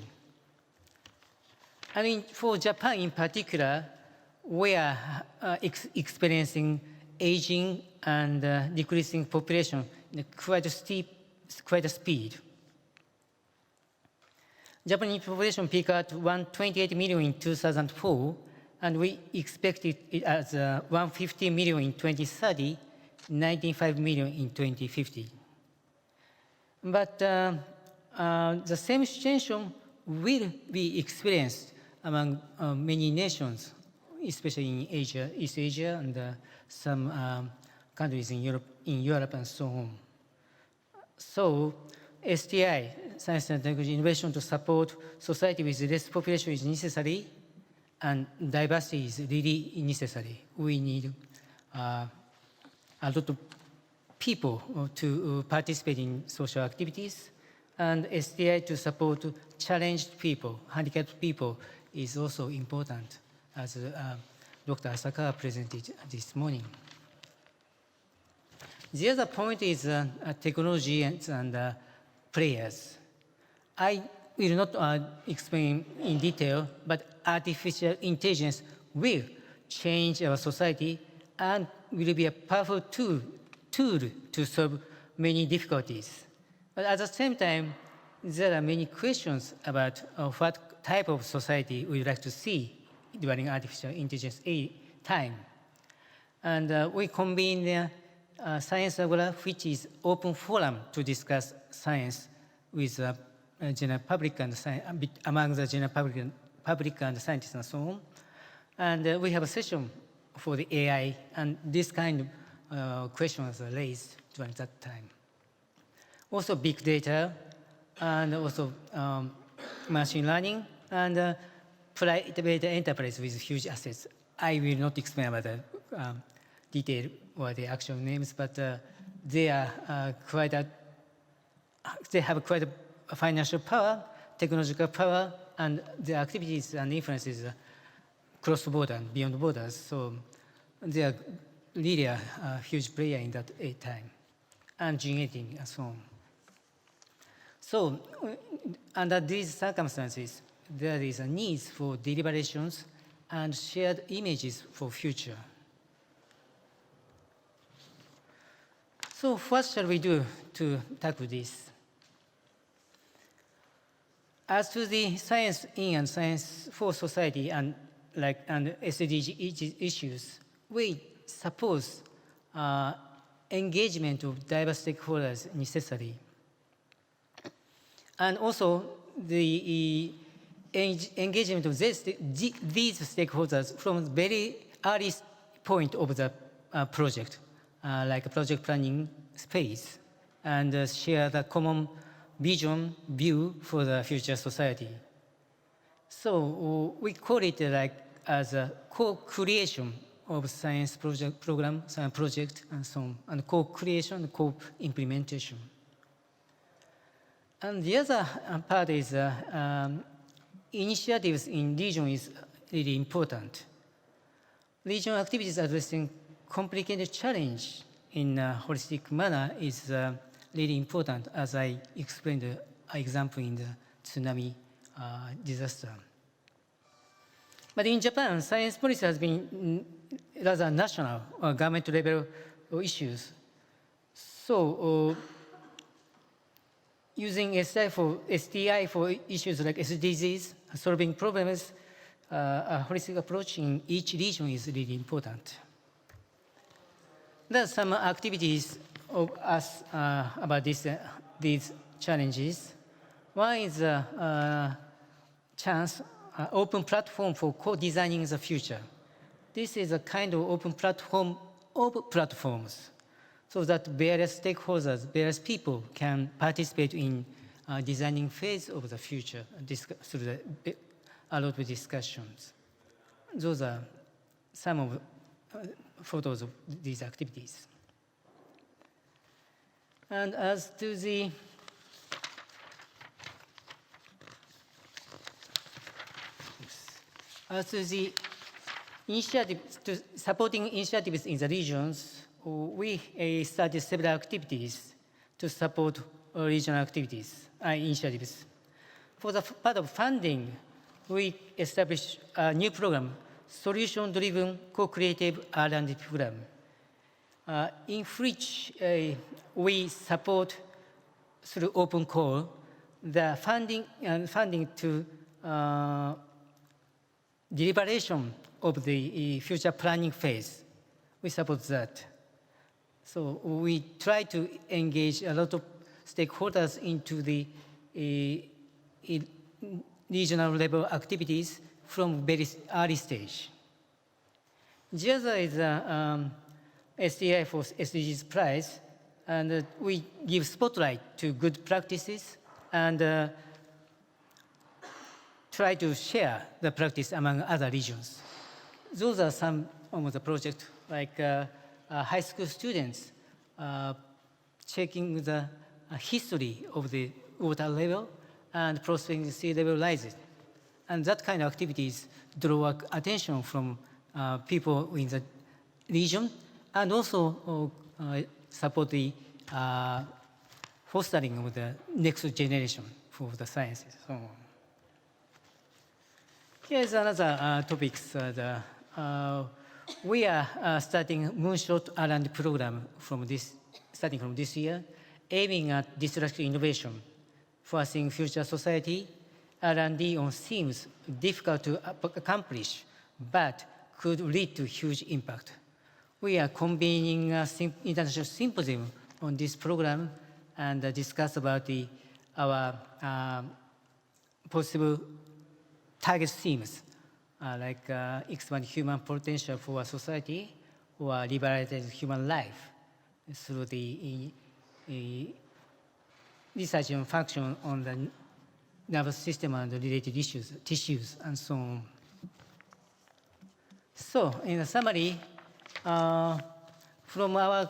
D: I mean, for Japan in particular, we are experiencing aging and decreasing population in quite a speed. Japanese population peaked at 128 million in 2004, and we expected it as 150 million in 2030, 95 million in 2050. But the same situation will be experienced among many nations, especially in Asia, East Asia, and some countries in Europe and so on. So STI, Science and Technology Innovation, to support society with less population is necessary, and diversity is really necessary. We need a lot of people to participate in social activities, and STI to support challenged people, handicapped people, is also important, as Dr. Asakawa presented this morning. The other point is technology and players. I will not explain in detail, but artificial intelligence will change our society and will be a powerful tool to solve many difficulties. But at the same time, there are many questions about what type of society we would like to see during artificial intelligence time. And we convene Science Agora, which is open forum to discuss science with general public and among the general public and scientists and so on. And we have a session for the AI, and this kind of questions are raised during that time. Also big data, and also machine learning, and private enterprise with huge assets. I will not explain about the detail or the actual names, but they have quite a financial power, technological power, and their activities and influences cross-border and beyond borders. So they are really a huge player in that time, and gene editing and so on. So under these circumstances, there is a need for deliberations and shared images for future. So what shall we do to tackle this? As to the science in and science for society and SDG issues, we suppose engagement of diverse stakeholders necessary. And also the engagement of these stakeholders from the very early point of the project, like a project planning phase, and share the common view for the future society. So we call it as a co-creation of science program, science project, and so on, and co-creation, co-implementation. And the other part is initiatives in region is really important. Regional activities addressing complicated challenge in a holistic manner is really important, as I explained the example in the tsunami disaster. But in Japan, science policy has been rather national or government level issues. So using STI for issues like SDGs, solving problems, a holistic approach in each region is really important. There are some activities of us about these challenges. One is a chance, open platform for co-designing the future. This is a kind of open platform of platforms, so that various stakeholders, various people can participate in designing phase of the future through a lot of discussions. Those are some of photos of these activities. And as to the initiative, to supporting initiatives in the regions, we started several activities to support regional activities, initiatives. For the part of funding, we established a new program, Solution-Driven Co-Creative R&D Program, in which we support through open call the funding to deliberation of the future planning phase. We support that. So we try to engage a lot of stakeholders into the regional level activities from very early stage. The other is STI for SDGs prize, and we give spotlight to good practices and try to share the practice among other regions. Those are some of the projects, like high school students checking the history of the water level and prospecting sea level rises. And that kind of activities draw attention from people in the region, and also support the fostering of the next generation for the sciences. So here's another topics. We are starting Moonshot R&D program starting from this year, aiming at disruptive innovation, foreseeing future society. R&D on themes difficult to accomplish, but could lead to huge impact. We are convening an international symposium on this program and discuss about our possible target themes, like expand human potential for a society or liberate human life through the research and function on the nervous system and the related issues, tissues, and so on. So, in a summary, from our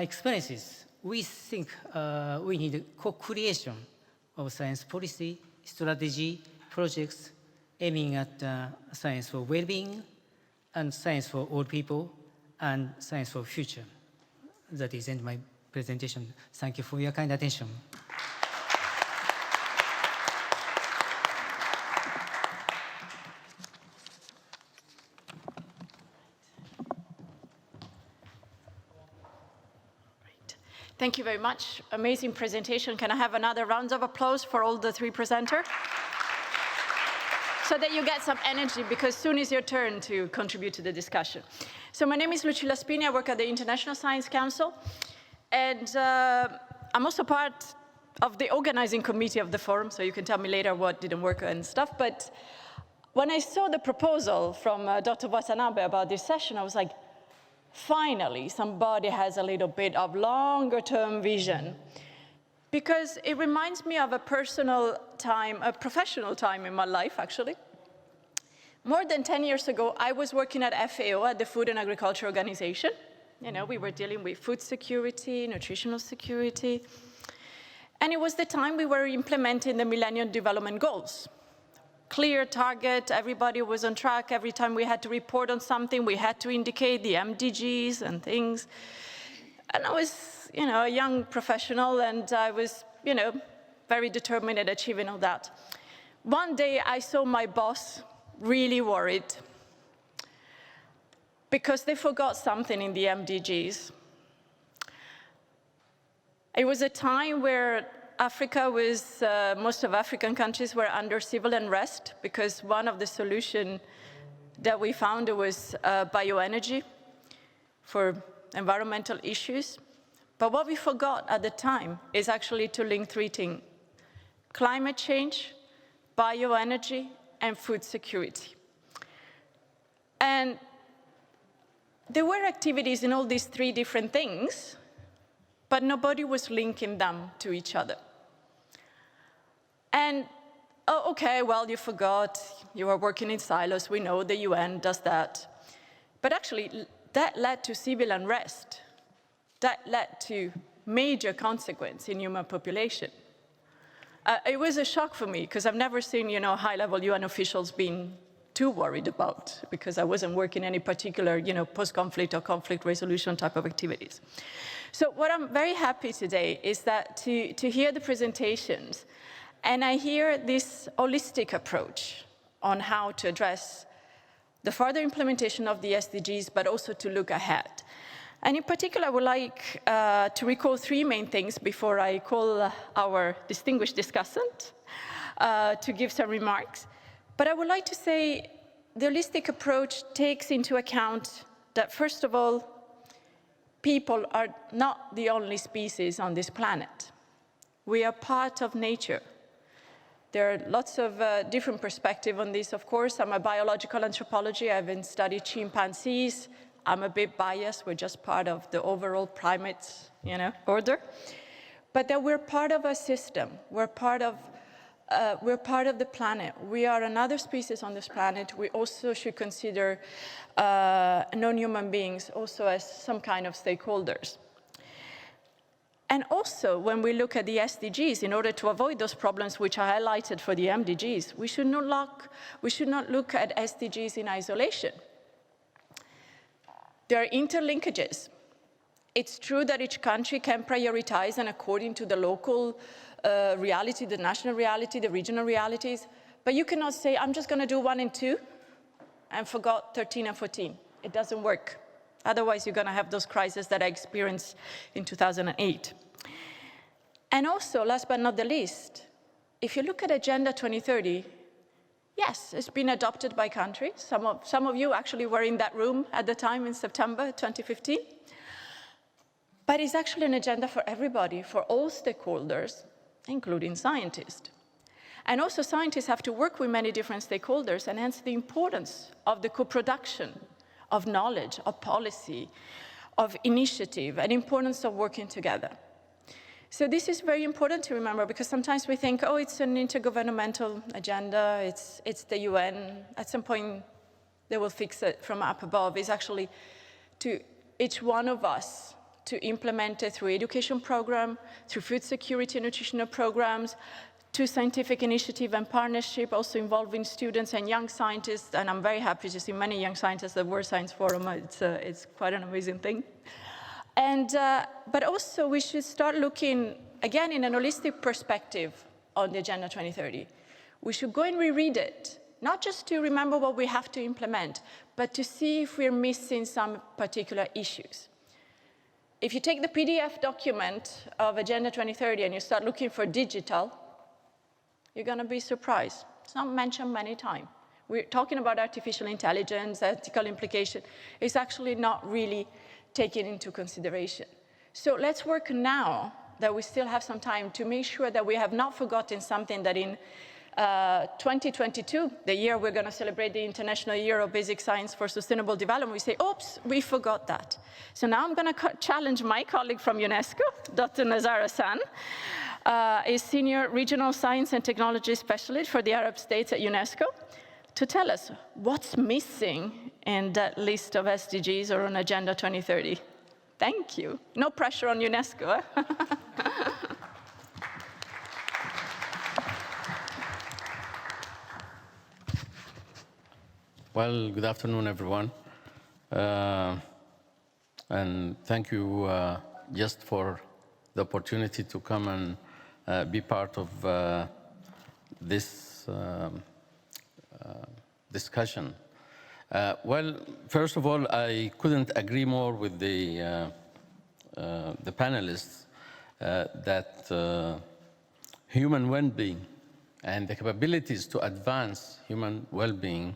D: experiences, we think we need co-creation of science policy, strategy, projects aiming at science for well-being, and science for all people, and science for future. That is the end of my presentation. Thank you for your kind attention.
E: Thank you very much. Amazing presentation. Can I have another round of applause for all the three presenters? So that you get some energy, because soon is your turn to contribute to the discussion. So my name is Lucilla Spini. I work at the International Science Council. And I'm also part of the organizing committee of the forum, so you can tell me later what didn't work and stuff. But when I saw the proposal from Dr. Watanabe about this session, I was like, finally, somebody has a little bit of longer-term vision. Because it reminds me of a personal time, a professional time in my life, actually. More than 10 years ago, I was working at FAO, at the Food and Agriculture Organization. You know, we were dealing with food security, nutritional security. And it was the time we were implementing the Millennium Development Goals. Clear target, everybody was on track. Every time we had to report on something, we had to indicate the SDGs and things. And I was, you know, a young professional, and I was, you know, very determined at achieving all that. One day, I saw my boss really worried because they forgot something in the SDGs. It was a time where Africa was, most of African countries were under civil unrest, because one of the solutions that we found was bioenergy for environmental issues. But what we forgot at the time is actually to link three things: climate change, bioenergy, and food security. And there were activities in all these three different things, but nobody was linking them to each other. And, oh, okay, well, you forgot, you are working in silos, we know the UN does that. But actually, that led to civil unrest. That led to major consequence in human population. It was a shock for me, because I've never seen, you know, high-level UN officials being too worried about, because I wasn't working any particular, you know, post-conflict or conflict resolution type of activities. So what I'm very happy today is that to hear the presentations, and I hear this holistic approach on how to address the further implementation of the SDGs, but also to look ahead. And in particular, I would like to recall three main things before I call our distinguished discussant to give some remarks. But I would like to say the holistic approach takes into account that, first of all, people are not the only species on this planet. We are part of nature. There are lots of different perspectives on this, of course. I'm a biological anthropologist. I've studied chimpanzees. I'm a bit biased. We're just part of the overall primates, you know, order. But that we're part of a system. We're part of the planet. We are another species on this planet. We also should consider non-human beings also as some kind of stakeholders. And also, when we look at the SDGs, in order to avoid those problems which I highlighted for the MDGs, we should not look at SDGs in isolation. There are interlinkages. It's true that each country can prioritize, and according to the local reality, the national reality, the regional realities, but you cannot say, I'm just going to do 1 and 2 and forgot 13 and 14. It doesn't work. Otherwise, you're going to have those crises that I experienced in 2008. And also, last but not the least, if you look at Agenda 2030, yes, it's been adopted by countries. Some of you actually were in that room at the time in September 2015. But it's actually an agenda for everybody, for all stakeholders, including scientists. And also, scientists have to work with many different stakeholders, and hence the importance of the co-production of knowledge, of policy, of initiative, and importance of working together. So this is very important to remember, because sometimes we think, oh, it's an intergovernmental agenda, it's the UN. At some point, they will fix it from up above. It's actually to each one of us to implement it through education program, through food security and nutritional programs, to scientific initiative and partnership, also involving students and young scientists. And I'm very happy to see many young scientists at World Science Forum. It's quite an amazing thing. And, but also we should start looking, again, in an holistic perspective on the Agenda 2030. We should go and reread it, not just to remember what we have to implement, but to see if we're missing some particular issues. if you take the PDF document of Agenda 2030 and you start looking for digital, you're going to be surprised. It's not mentioned many times. We're talking about artificial intelligence, ethical implication. It's actually not really taken into consideration. So let's work now that we still have some time to make sure that we have not forgotten something that in 2022, the year we're going to celebrate the International Year of Basic Science for Sustainable Development, we say, oops, we forgot that. So now I'm going to challenge my colleague from UNESCO, Dr. Nazar Hassan, a senior regional science and technology specialist for the Arab states at UNESCO, to tell us what's missing in that list of SDGs or on Agenda 2030. Thank you. No pressure on UNESCO.
F: Well, good afternoon, everyone. And thank you just for the opportunity to come and be part of this discussion. Well, first of all, I couldn't agree more with the panelists that human well-being and the capabilities to advance human well-being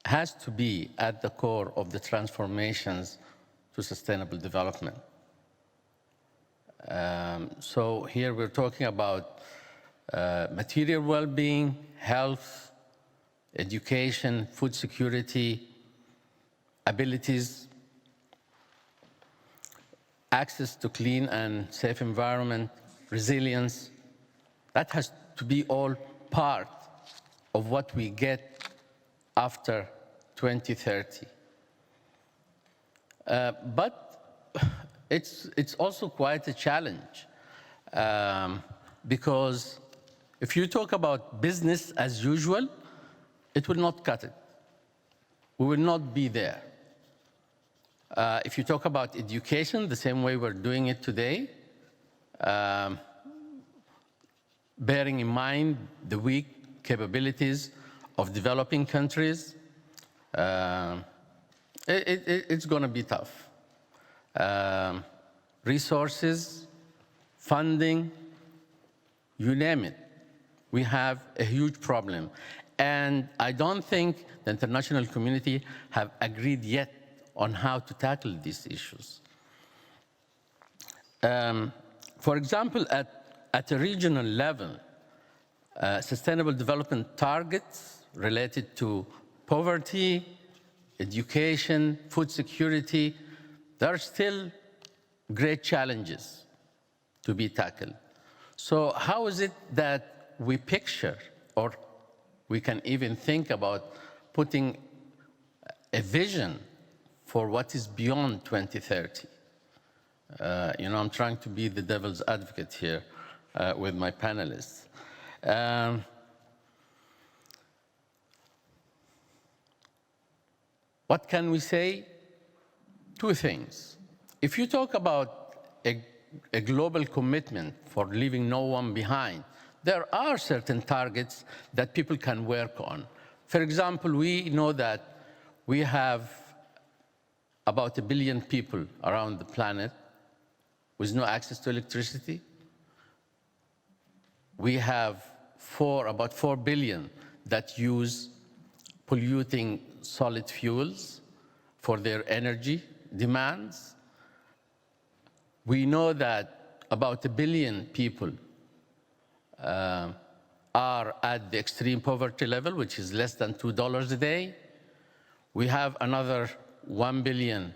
F: has to be at the core of the transformations to sustainable development. So here we're talking about material well-being, health, education, food security, abilities, access to clean and safe environment, resilience. That has to be all part of what we get after 2030. But it's also quite a challenge because if you talk about business as usual, it will not cut it. We will not be there. If you talk about education, the same way we're doing it today, bearing in mind the weak capabilities of developing countries, it's going to be tough. Resources, funding, you name it. We have a huge problem. And I don't think the international community have agreed yet on how to tackle these issues. For example, at a regional level, sustainable development targets related to poverty, education, food security, there are still great challenges to be tackled. So how is it that we picture, or we can even think about putting a vision for what is beyond 2030? I'm trying to be the devil's advocate here with my panelists. What can we say? Two things. If you talk about a global commitment for leaving no one behind, there are certain targets that people can work on. For example, we know that we have about 1 billion people around the planet with no access to electricity. We have about 4 billion that use polluting solid fuels for their energy demands. We know that about 1 billion people are at the extreme poverty level, which is less than $2 a day. We have another 1 billion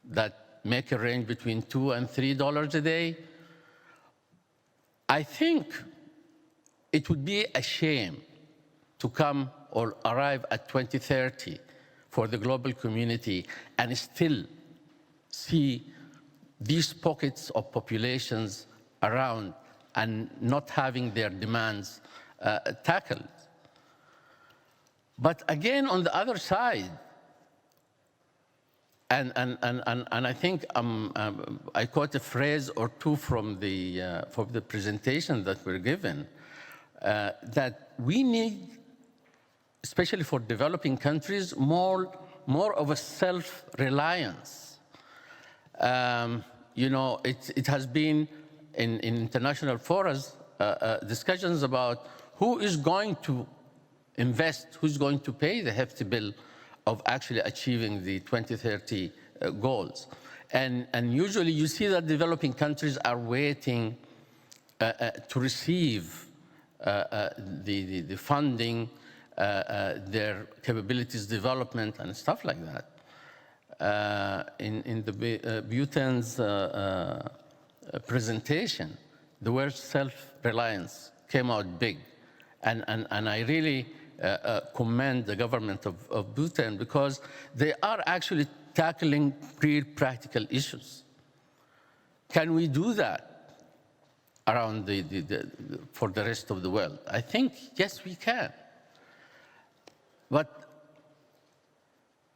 F: that make a range between $2 and $3 a day. I think it would be a shame to come or arrive at 2030 for the global community and still see these pockets of populations around and not having their demands tackled. But again, on the other side, and I think I caught a phrase or two from the presentation that we're given, that we need, especially for developing countries, more of a self-reliance. you know, it has been in international forums, discussions about who is going to invest, who's going to pay the hefty bill of actually achieving the 2030 goals. And usually you see that developing countries are waiting to receive the funding, their capabilities development and stuff like that. In the Bhutan's presentation, the word self-reliance came out big. And I really commend the government of Bhutan because they are actually tackling real practical issues. Can we do that around for the rest of the world? I think, yes, we can. But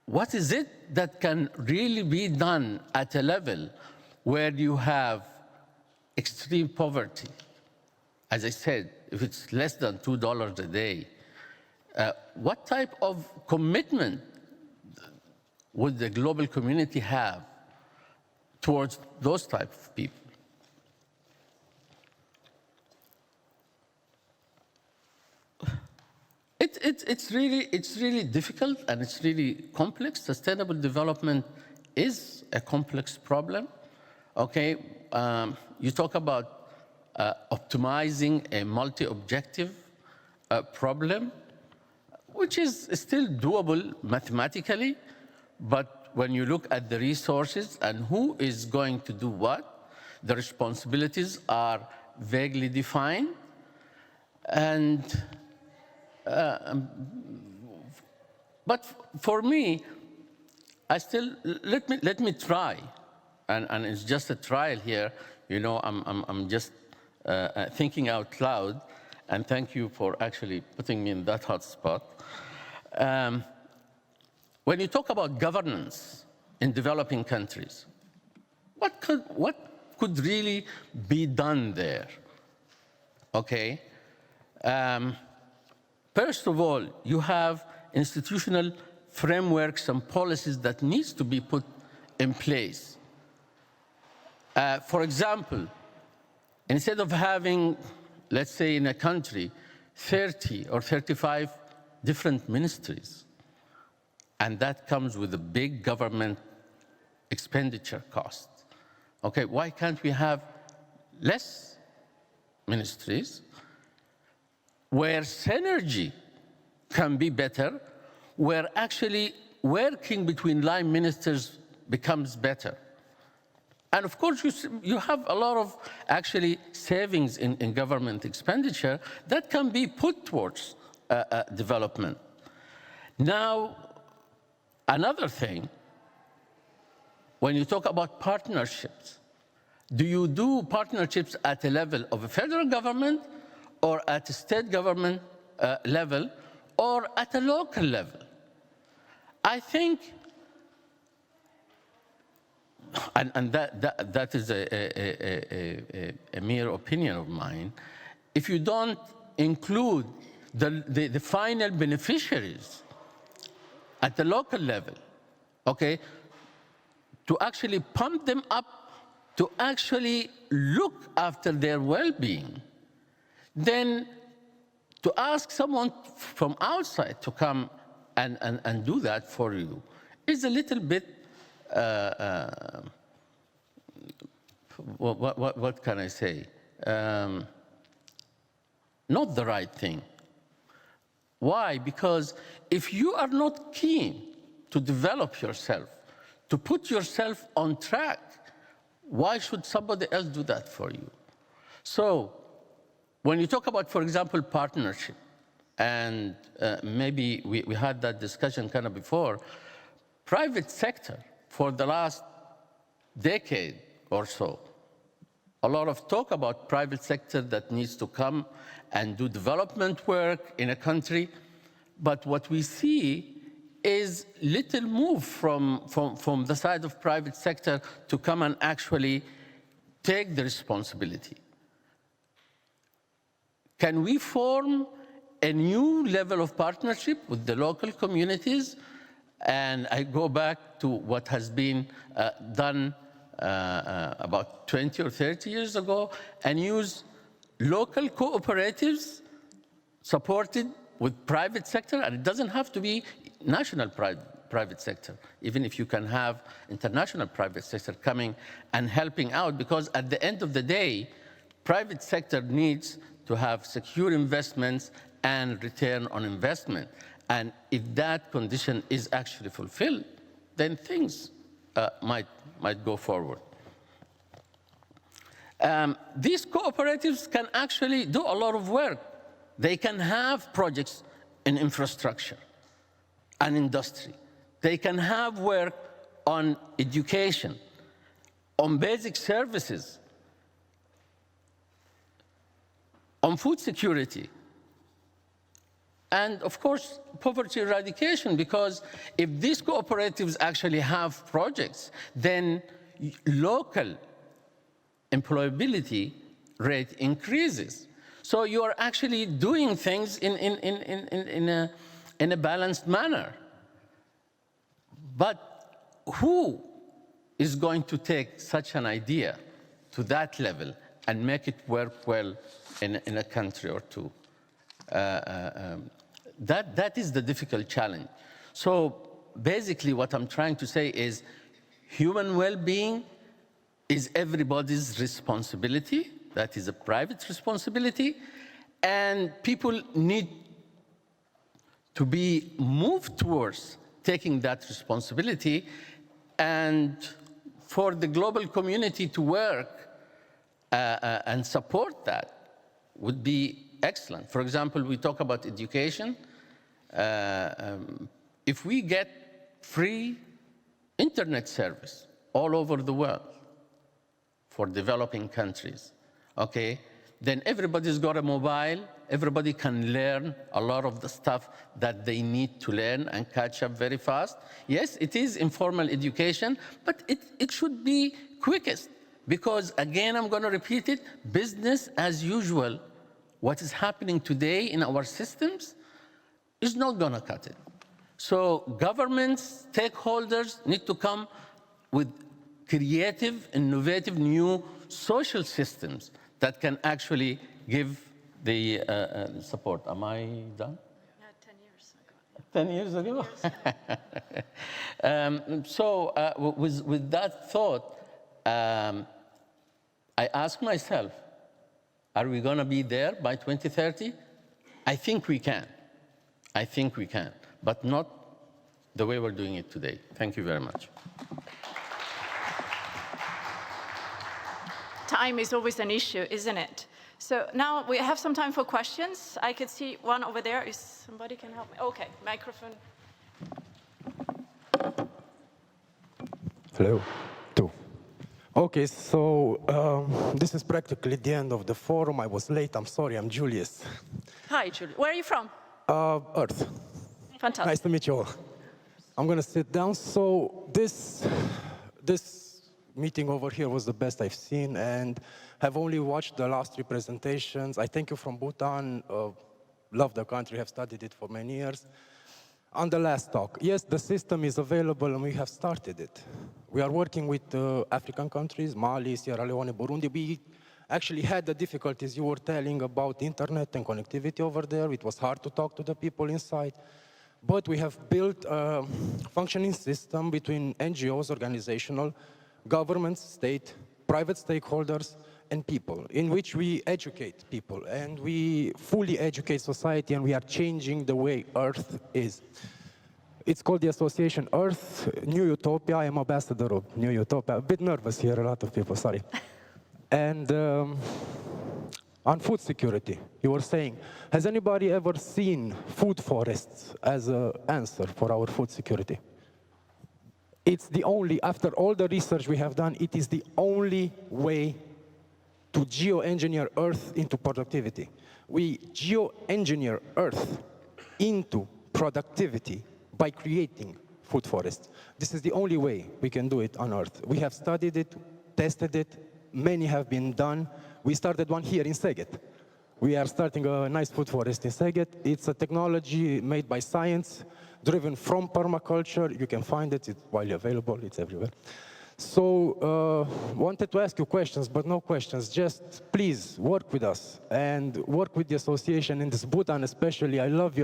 F: what is it that can really be done at a level where you have extreme poverty? As I said, if it's less than $2 a day, what type of commitment would the global community have towards those type of people? It's really difficult and it's really complex. Sustainable development is a complex problem. Okay, you talk about optimizing a multi-objective problem, which is still doable mathematically, but when you look at the resources and who is going to do what, the responsibilities are vaguely defined. And but for me, I still let me try, and it's just a trial here. You know, I'm just thinking out loud, and thank you for actually putting me in that hot spot. When you talk about governance in developing countries, what could really be done there? Okay. First of all, you have institutional frameworks and policies that needs to be put in place. For example, instead of having, let's say in a country, 30 or 35 different ministries, and that comes with a big government expenditure cost. Okay, why can't we have less ministries where synergy can be better, where actually working between line ministers becomes better? And of course, you have a lot of actually savings in government expenditure that can be put towards development. Now, another thing, when you talk about partnerships, do you do partnerships at a level of a federal government or at a state government level or at a local level? I think, and that is a mere opinion of mine, if you don't include the final beneficiaries at the local level, okay, to actually pump them up, to actually look after their well-being, then to ask someone from outside to come and do that for you is a little bit, what can I say? Not the right thing. Why? Because if you are not keen to develop yourself, to put yourself on track, why should somebody else do that for you? So when you talk about, for example, partnership, and maybe we had that discussion kind of before, private sector for the last decade or so, a lot of talk about private sector that needs to come and do development work in a country, but what we see is little move from the side of private sector to come and actually take the responsibility. Can we form a new level of partnership with the local communities? And I go back to what has been done about 20 or 30 years ago and use local cooperatives supported with private sector, and it doesn't have to be national private sector, even if you can have international private sector coming and helping out, because at the end of the day, private sector needs to have secure investments and return on investment. And if that condition is actually fulfilled, then things might go forward. These cooperatives can actually do a lot of work. They can have projects in infrastructure and industry. They can have work on education, on basic services, on food security, and of course, poverty eradication, because if these cooperatives actually have projects, then local employability rate increases. So you are actually doing things in a balanced manner. But who is going to take such an idea to that level and make it work well in a country or two? That is the difficult challenge. So basically what I'm trying to say is human well-being is everybody's responsibility. That is a private responsibility. And people need to be moved towards taking that responsibility, and for the global community to work and support that would be excellent. For example, we talk about education. If we get free internet service all over the world for developing countries, okay, then everybody's got a mobile, everybody can learn a lot of the stuff that they need to learn and catch up very fast. Yes, it is informal education, but it should be quickest, because again, I'm going to repeat it, business as usual, what is happening today in our systems is not going to cut it. So governments, stakeholders need to come with creative, innovative, new social systems that can actually give the support. Am I done? Yeah, 10 years ago. 10 years ago? So with that thought, I ask myself, are we going to be there by 2030? I think we can. I think we can, but not the way we're doing it today. Thank you very much.
E: Time is always an issue, isn't it? So now we have some time for questions. I could see one over there. Is somebody can help me? Okay, microphone.
G: Hello. Two. Okay, so this is practically the end of the forum. I was late. I'm sorry. I'm Julius.
E: Hi, Julius. Where are you from?
G: Earth.
E: Fantastic.
G: Nice to meet you all. I'm going to sit down. So this meeting over here was the best I've seen, and have only watched the last three presentations. I thank you from Bhutan. Love the country, have studied it for many years. On the last talk, yes, the system is available and we have started it. We are working with African countries, Mali, Sierra Leone, Burundi. We actually had the difficulties you were telling about internet and connectivity over there. It was hard to talk to the people inside. But we have built a functioning system between NGOs, organizational, governments, state, private stakeholders, and people, in which we educate people, and we fully educate society, and we are changing the way Earth is. It's called the association Earth, New Utopia. I am ambassador of New Utopia. A bit nervous here, a lot of people, sorry. And on food security, you were saying, has anybody ever seen food forests as an answer for our food security? It's the only, after all the research we have done, it is the only way to geoengineer Earth into productivity. We geoengineer Earth into productivity by creating food forests. This is the only way we can do it on Earth. We have studied it, tested it, many have been done. We started one here in Szeged. We are starting a nice food forest in Szeged. It's a technology made by science, driven from permaculture. You can find it, it's widely available, it's everywhere. So wanted to ask you questions, but no questions. Just please work with us and work with the association in this Bhutan especially. I love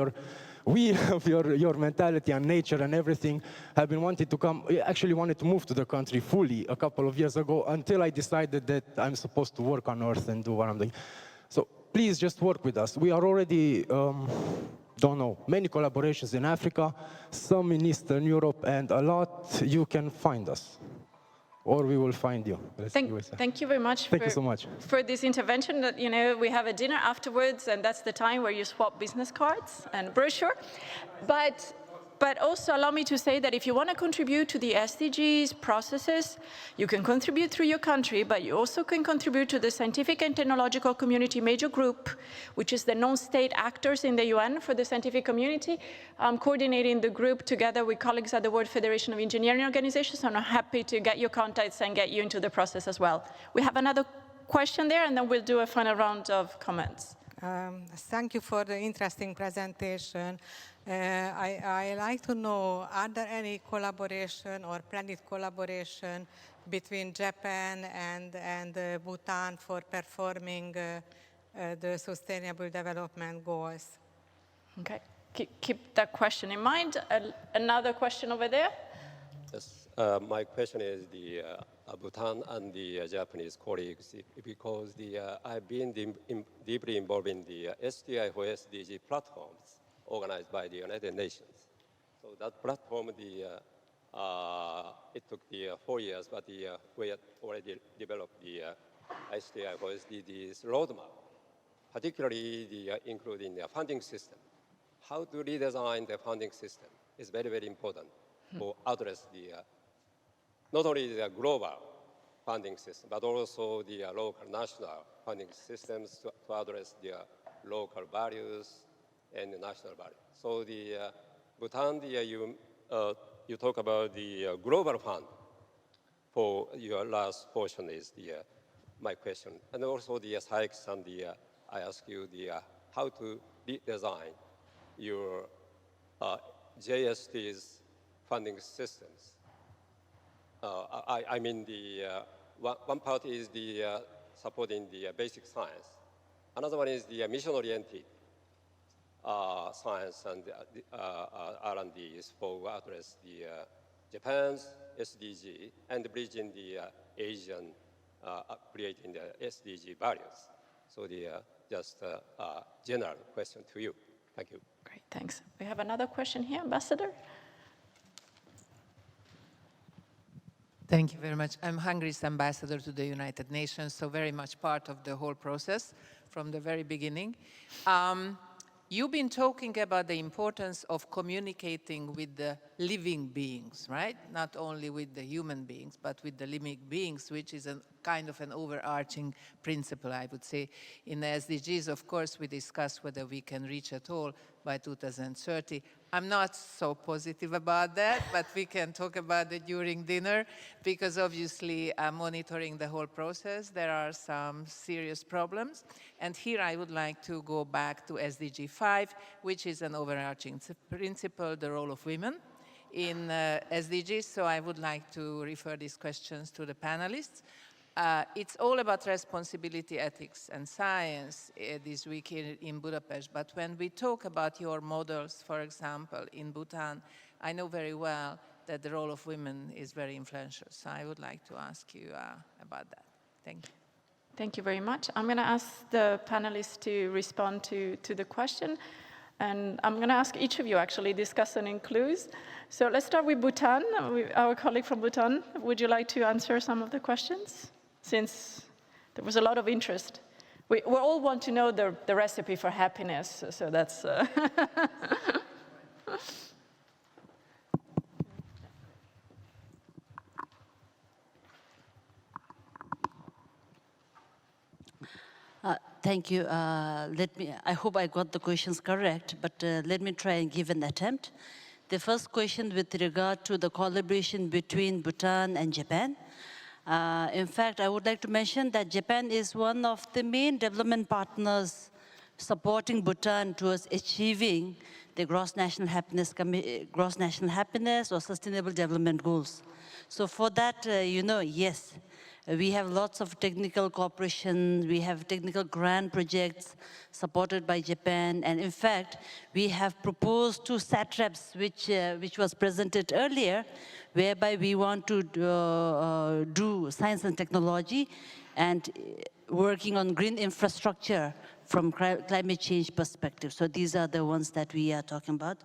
G: we love your mentality and nature and everything. I've been wanting to come, I actually wanted to move to the country fully a couple of years ago until I decided that I'm supposed to work on Earth and do what I'm doing. So please just work with us. We are already, don't know, many collaborations in Africa, some in Eastern Europe, and a lot you can find us. Or we will find you.
E: Thank you very much.
G: Thank you so much
E: for this intervention. That, you know, we have a dinner afterwards, and that's the time where you swap business cards and brochure. But also allow me to say that if you want to contribute to the SDGs processes, you can contribute through your country, but you also can contribute to the Scientific and Technological Community Major Group, which is the non-state actors in the UN for the scientific community. I'm coordinating the group together with colleagues at the World Federation of Engineering Organizations, and I'm happy to get your contacts and get you into the process as well. We have another question there, and then we'll do a final round of comments.
H: Thank you for the interesting presentation. I like to know, are there any collaboration or planned collaboration between Japan and Bhutan for performing the Sustainable Development Goals?
E: Okay, keep that question in mind. Another question over there?
I: Yes, my question is the Bhutan and the Japanese colleagues, because I've been deeply involved in the SDI for SDG platforms organized by the United Nations. So that platform, it took 4 years, but we had already developed the SDI for SDGs roadmap, particularly including the funding system. How to redesign the funding system is very, very important to address not only the global funding system, but also the local national funding systems to address the local values and the national values. So the Bhutan, you talk about the global fund for your last portion is my question. And also the Sykes and I ask you how to redesign your JST's funding systems. I mean, one part is supporting the basic science. Another one is the mission-oriented science and R&Ds for address Japan's SDG and bridging the Asian, creating the SDG values. So just a general question to you. Thank you.
E: Great, thanks. We have another question here, Ambassador.
J: Thank you very much. I'm Hungary's ambassador to the United Nations, so very much part of the whole process from the very beginning. You've been talking about the importance of communicating with the living beings, right? Not only with the human beings, but with the living beings, which is a kind of an overarching principle, I would say. In the SDGs, of course, we discuss whether we can reach at all by 2030. I'm not so positive about that, but we can talk about it during dinner, because obviously monitoring the whole process, there are some serious problems. And here I would like to go back to SDG 5, which is an overarching principle, the role of women in SDGs. So I would like to refer these questions to the panelists. It's all about responsibility, ethics, and science this week in Budapest. But when we talk about your models, for example, in Bhutan, I know very well that the role of women is very influential. So I would like to ask you about that. Thank you.
E: Thank you very much. I'm going to ask the panelists to respond to the question. And I'm going to ask each of you, actually, discuss and include. So let's start with Bhutan. Our colleague from Bhutan, would you like to answer some of the questions? Since there was a lot of interest. We all want to know the recipe for happiness, so that's...
C: Thank you. I hope I got the questions correct, but let me try and give an attempt. The first question with regard to the collaboration between Bhutan and Japan. In fact, I would like to mention that Japan is one of the main development partners supporting Bhutan towards achieving the gross national happiness or sustainable development goals. So for that, yes, we have lots of technical cooperation, we have technical grant projects supported by Japan, and in fact, we have proposed 2 satraps, which was presented earlier, whereby we want to do science and technology and working on green infrastructure from climate change perspective. So these are the ones that we are talking about.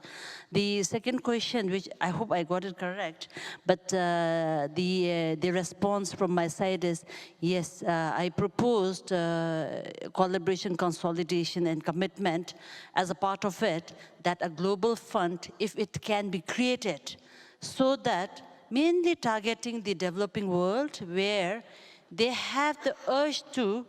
C: The second question, which I hope I got it correct, but the response from my side is, yes, I proposed collaboration, consolidation, and commitment as a part of it, that a global fund, if it can be created, so that mainly targeting the developing world where they have the urge to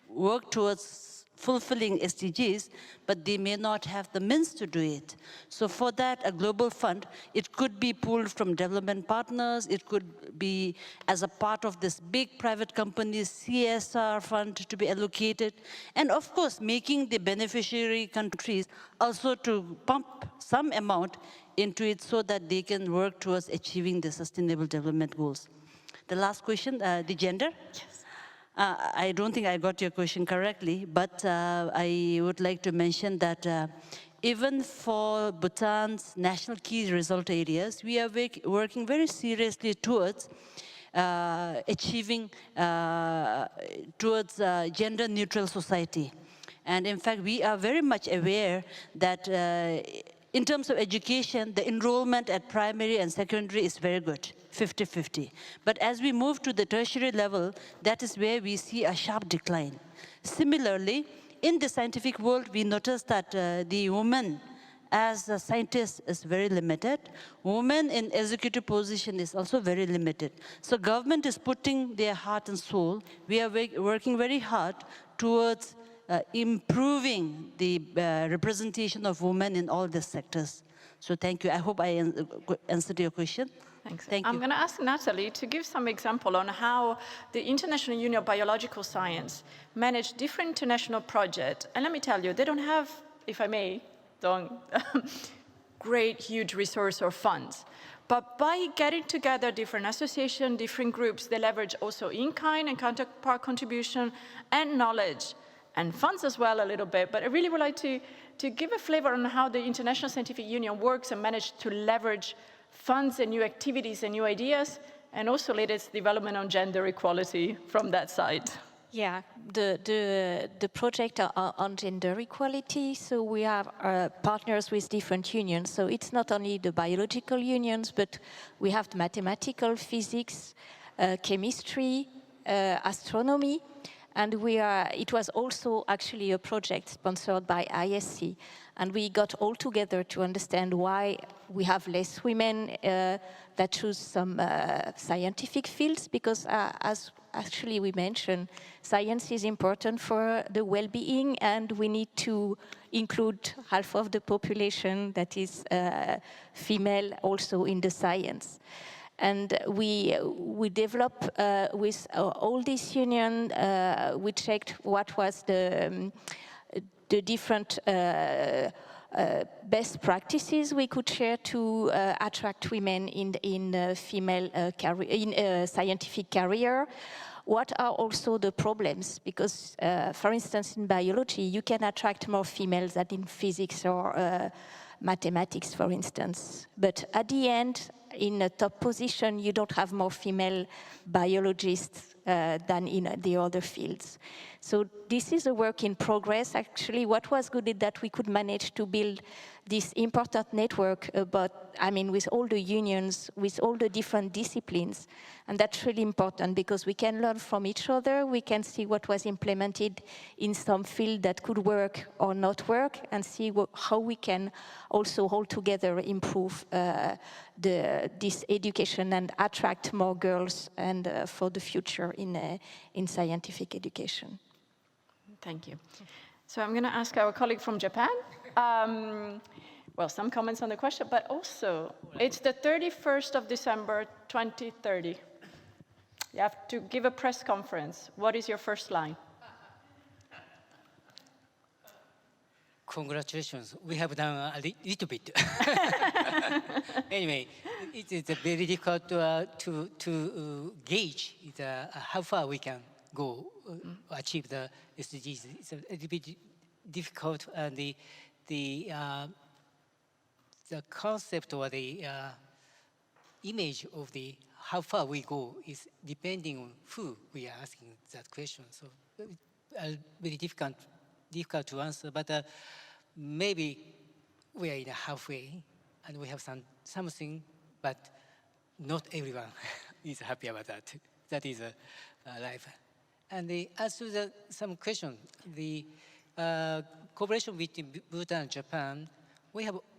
C: work towards fulfilling SDGs, but they may not have the means to do it. So for that, a global fund, it could be pulled from development partners, it could be as a part of this big private companies CSR fund to be allocated, and of course, making the beneficiary countries also to pump some amount into it so that they can work towards achieving the sustainable development goals. The last question, the gender? Yes. I don't think I got your question correctly, but I would like to mention that even for Bhutan's national key result areas, we are working very seriously towards achieving towards gender neutral society. And in fact, we are very much aware that in terms of education, the enrollment at primary and secondary is very good, 50-50. But as we move to the tertiary level, that is where we see a sharp decline. Similarly, in the scientific world, we notice that the woman as a scientist is very limited. Women in executive position is also very limited. So government is putting their heart and soul. We are working very hard towards improving the representation of women in all the sectors. So thank you. I hope I answered your question.
E: Thanks.
C: Thank you.
E: I'm going to ask Natalie to give some example on how the International Union of Biological Science manage different international projects. And let me tell you, they don't have, if I may, great, huge resource or funds. But by getting together different associations, different groups, they leverage also in-kind and counterpart contribution and knowledge and funds as well a little bit. But I really would like to give a flavor on how the International Scientific Union works and manage to leverage funds and new activities and new ideas, and also latest development on gender equality from that side.
B: Yeah, the project on gender equality, so we have partners with different unions. So it's not only the biological unions, but we have the mathematical, physics, chemistry, astronomy. And it was also actually a project sponsored by ISC. And we got all together to understand why we have less women that choose some scientific fields, because as actually we mentioned, science is important for the well-being, and we need to include half of the population that is female also in the science. And we developed with all this union, we checked what was the different best practices we could share to attract women in scientific career. What are also the problems? Because, for instance, in biology, you can attract more females than in physics or mathematics, for instance. But at the end, in a top position, you don't have more female biologists than in the other fields. So this is a work in progress. Actually, what was good is that we could manage to build this important network with all the unions, with all the different disciplines. And that's really important because we can learn from each other. We can see what was implemented in some field that could work or not work, and see how we can also all together improve this education and attract more girls and for the future in scientific education.
E: Thank you. So I'm going to ask our colleague from Japan. Well, some comments on the question, but also it's the 31st of December, 2030. You have to give a press conference. What is your first line?
D: congratulations. We have done a little bit. Anyway, it is very difficult to gauge how far we can go achieve the SDGs. It's a little bit difficult, and the concept or the image of the how far we go is depending on who we are asking that question. So very difficult to answer, but maybe we are in a halfway, and we have something, but not everyone is happy about that. That is life. And as to some question, the cooperation between Bhutan and Japan,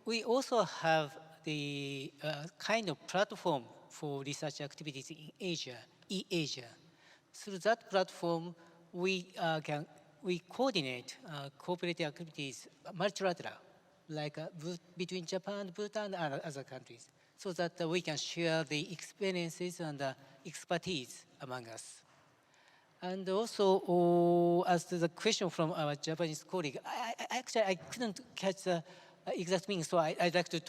D: we also have the kind of platform for research activities in Asia, e-Asia. Through that platform, we coordinate cooperative activities multilateral, like between Japan, Bhutan, and other countries, so that we can share the experiences and expertise among us. And also, as to the question from our Japanese colleague, I couldn't catch the exact meaning, so I'd like to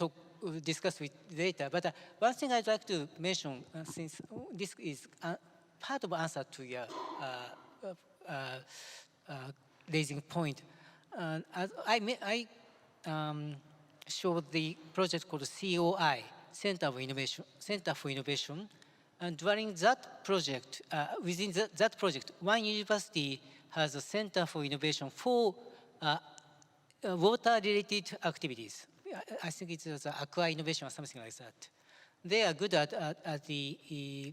D: discuss with later. But one thing I'd like to mention, since this is part of answer to your raising point, I showed the project called COI, Center for Innovation. And during that project, within that project, one university has a Center for Innovation for water-related activities. I think it's aqua innovation or something like that. They are good at the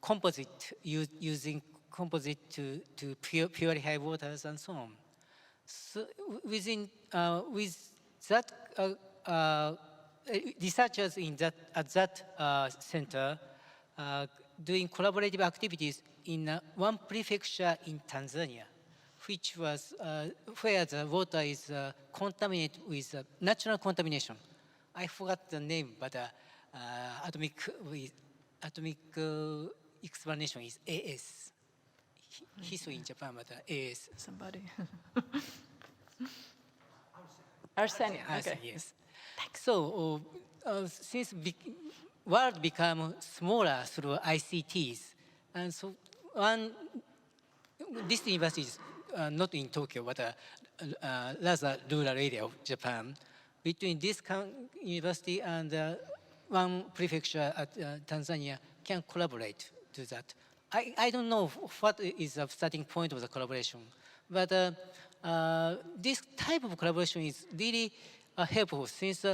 D: composite, using composite to purify waters and so on. So with that, researchers at that center doing collaborative activities in one prefecture in Tanzania, which was where the water is contaminated with natural contamination. I forgot the name, but atomic explanation is AS. History in Japan, but AS.
E: Somebody. Arsenic. Okay.
D: Yes. So since world become smaller through ICTs, and so this university is not in Tokyo, but rather rural area of Japan. Between this university and one prefecture at Tanzania can collaborate to that. I don't know what is the starting point of the collaboration, but this type of collaboration is really helpful, since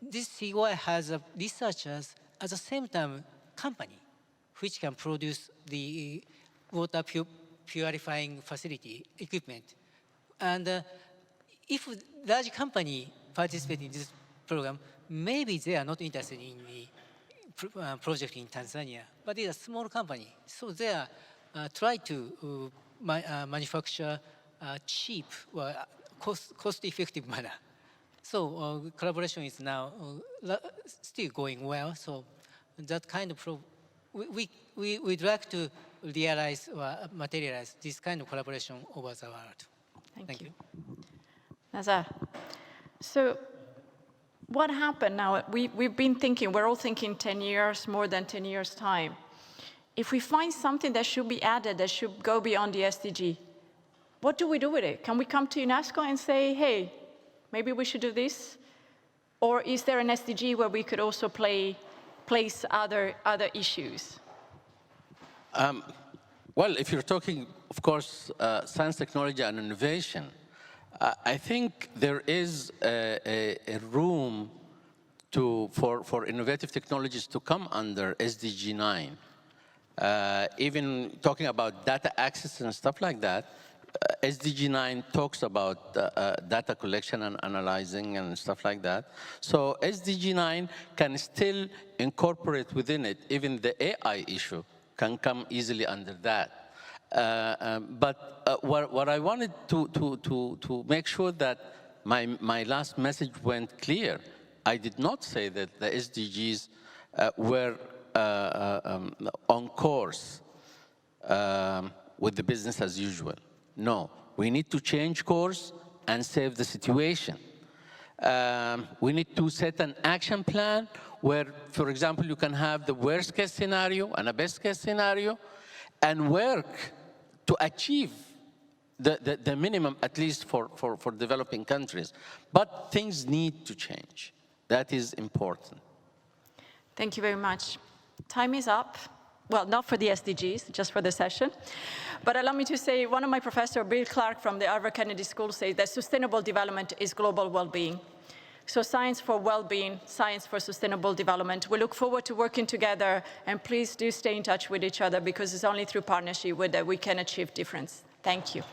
D: this COI has researchers at the same time company which can produce the water purifying facility equipment. And if large company participate in this program, maybe they are not interested in the project in Tanzania, but it's a small company, so they are try to manufacture cheap or cost-effective manner. So collaboration is now still going well. So that kind of we'd like to realize or materialize this kind of collaboration over the world. Thank you.
E: Nazar. So what happened now? We've been thinking, we're all thinking 10 years, more than 10 years' time. If we find something that should be added, that should go beyond the SDG, what do we do with it? Can we come to UNESCO and say, hey, maybe we should do this? Or is there an SDG where we could also place other issues?
F: Well, if you're talking, of course, science, technology, and innovation, I think there is a room for innovative technologies to come under SDG 9. Even talking about data access and stuff like that, SDG 9 talks about data collection and analyzing and stuff like that. So SDG 9 can still incorporate within it, even the AI issue can come easily under that. But what I wanted to make sure that my last message went clear, I did not say that the SDGs were on course with the business as usual. No, We need to change course and save the situation. We need to set an action plan where, for example, you can have the worst case scenario and a best case scenario and work to achieve the minimum, at least for developing countries. But things need to change. That is important.
E: Thank you very much. Time is up. Well, not for the SDGs, just for the session. But allow me to say, one of my professors, Bill Clark from the Harvard Kennedy School, says that sustainable development is global well-being. So science for well-being, science for sustainable development. We look forward to working together, and please do stay in touch with each other, because it's only through partnership that we can achieve difference. Thank you.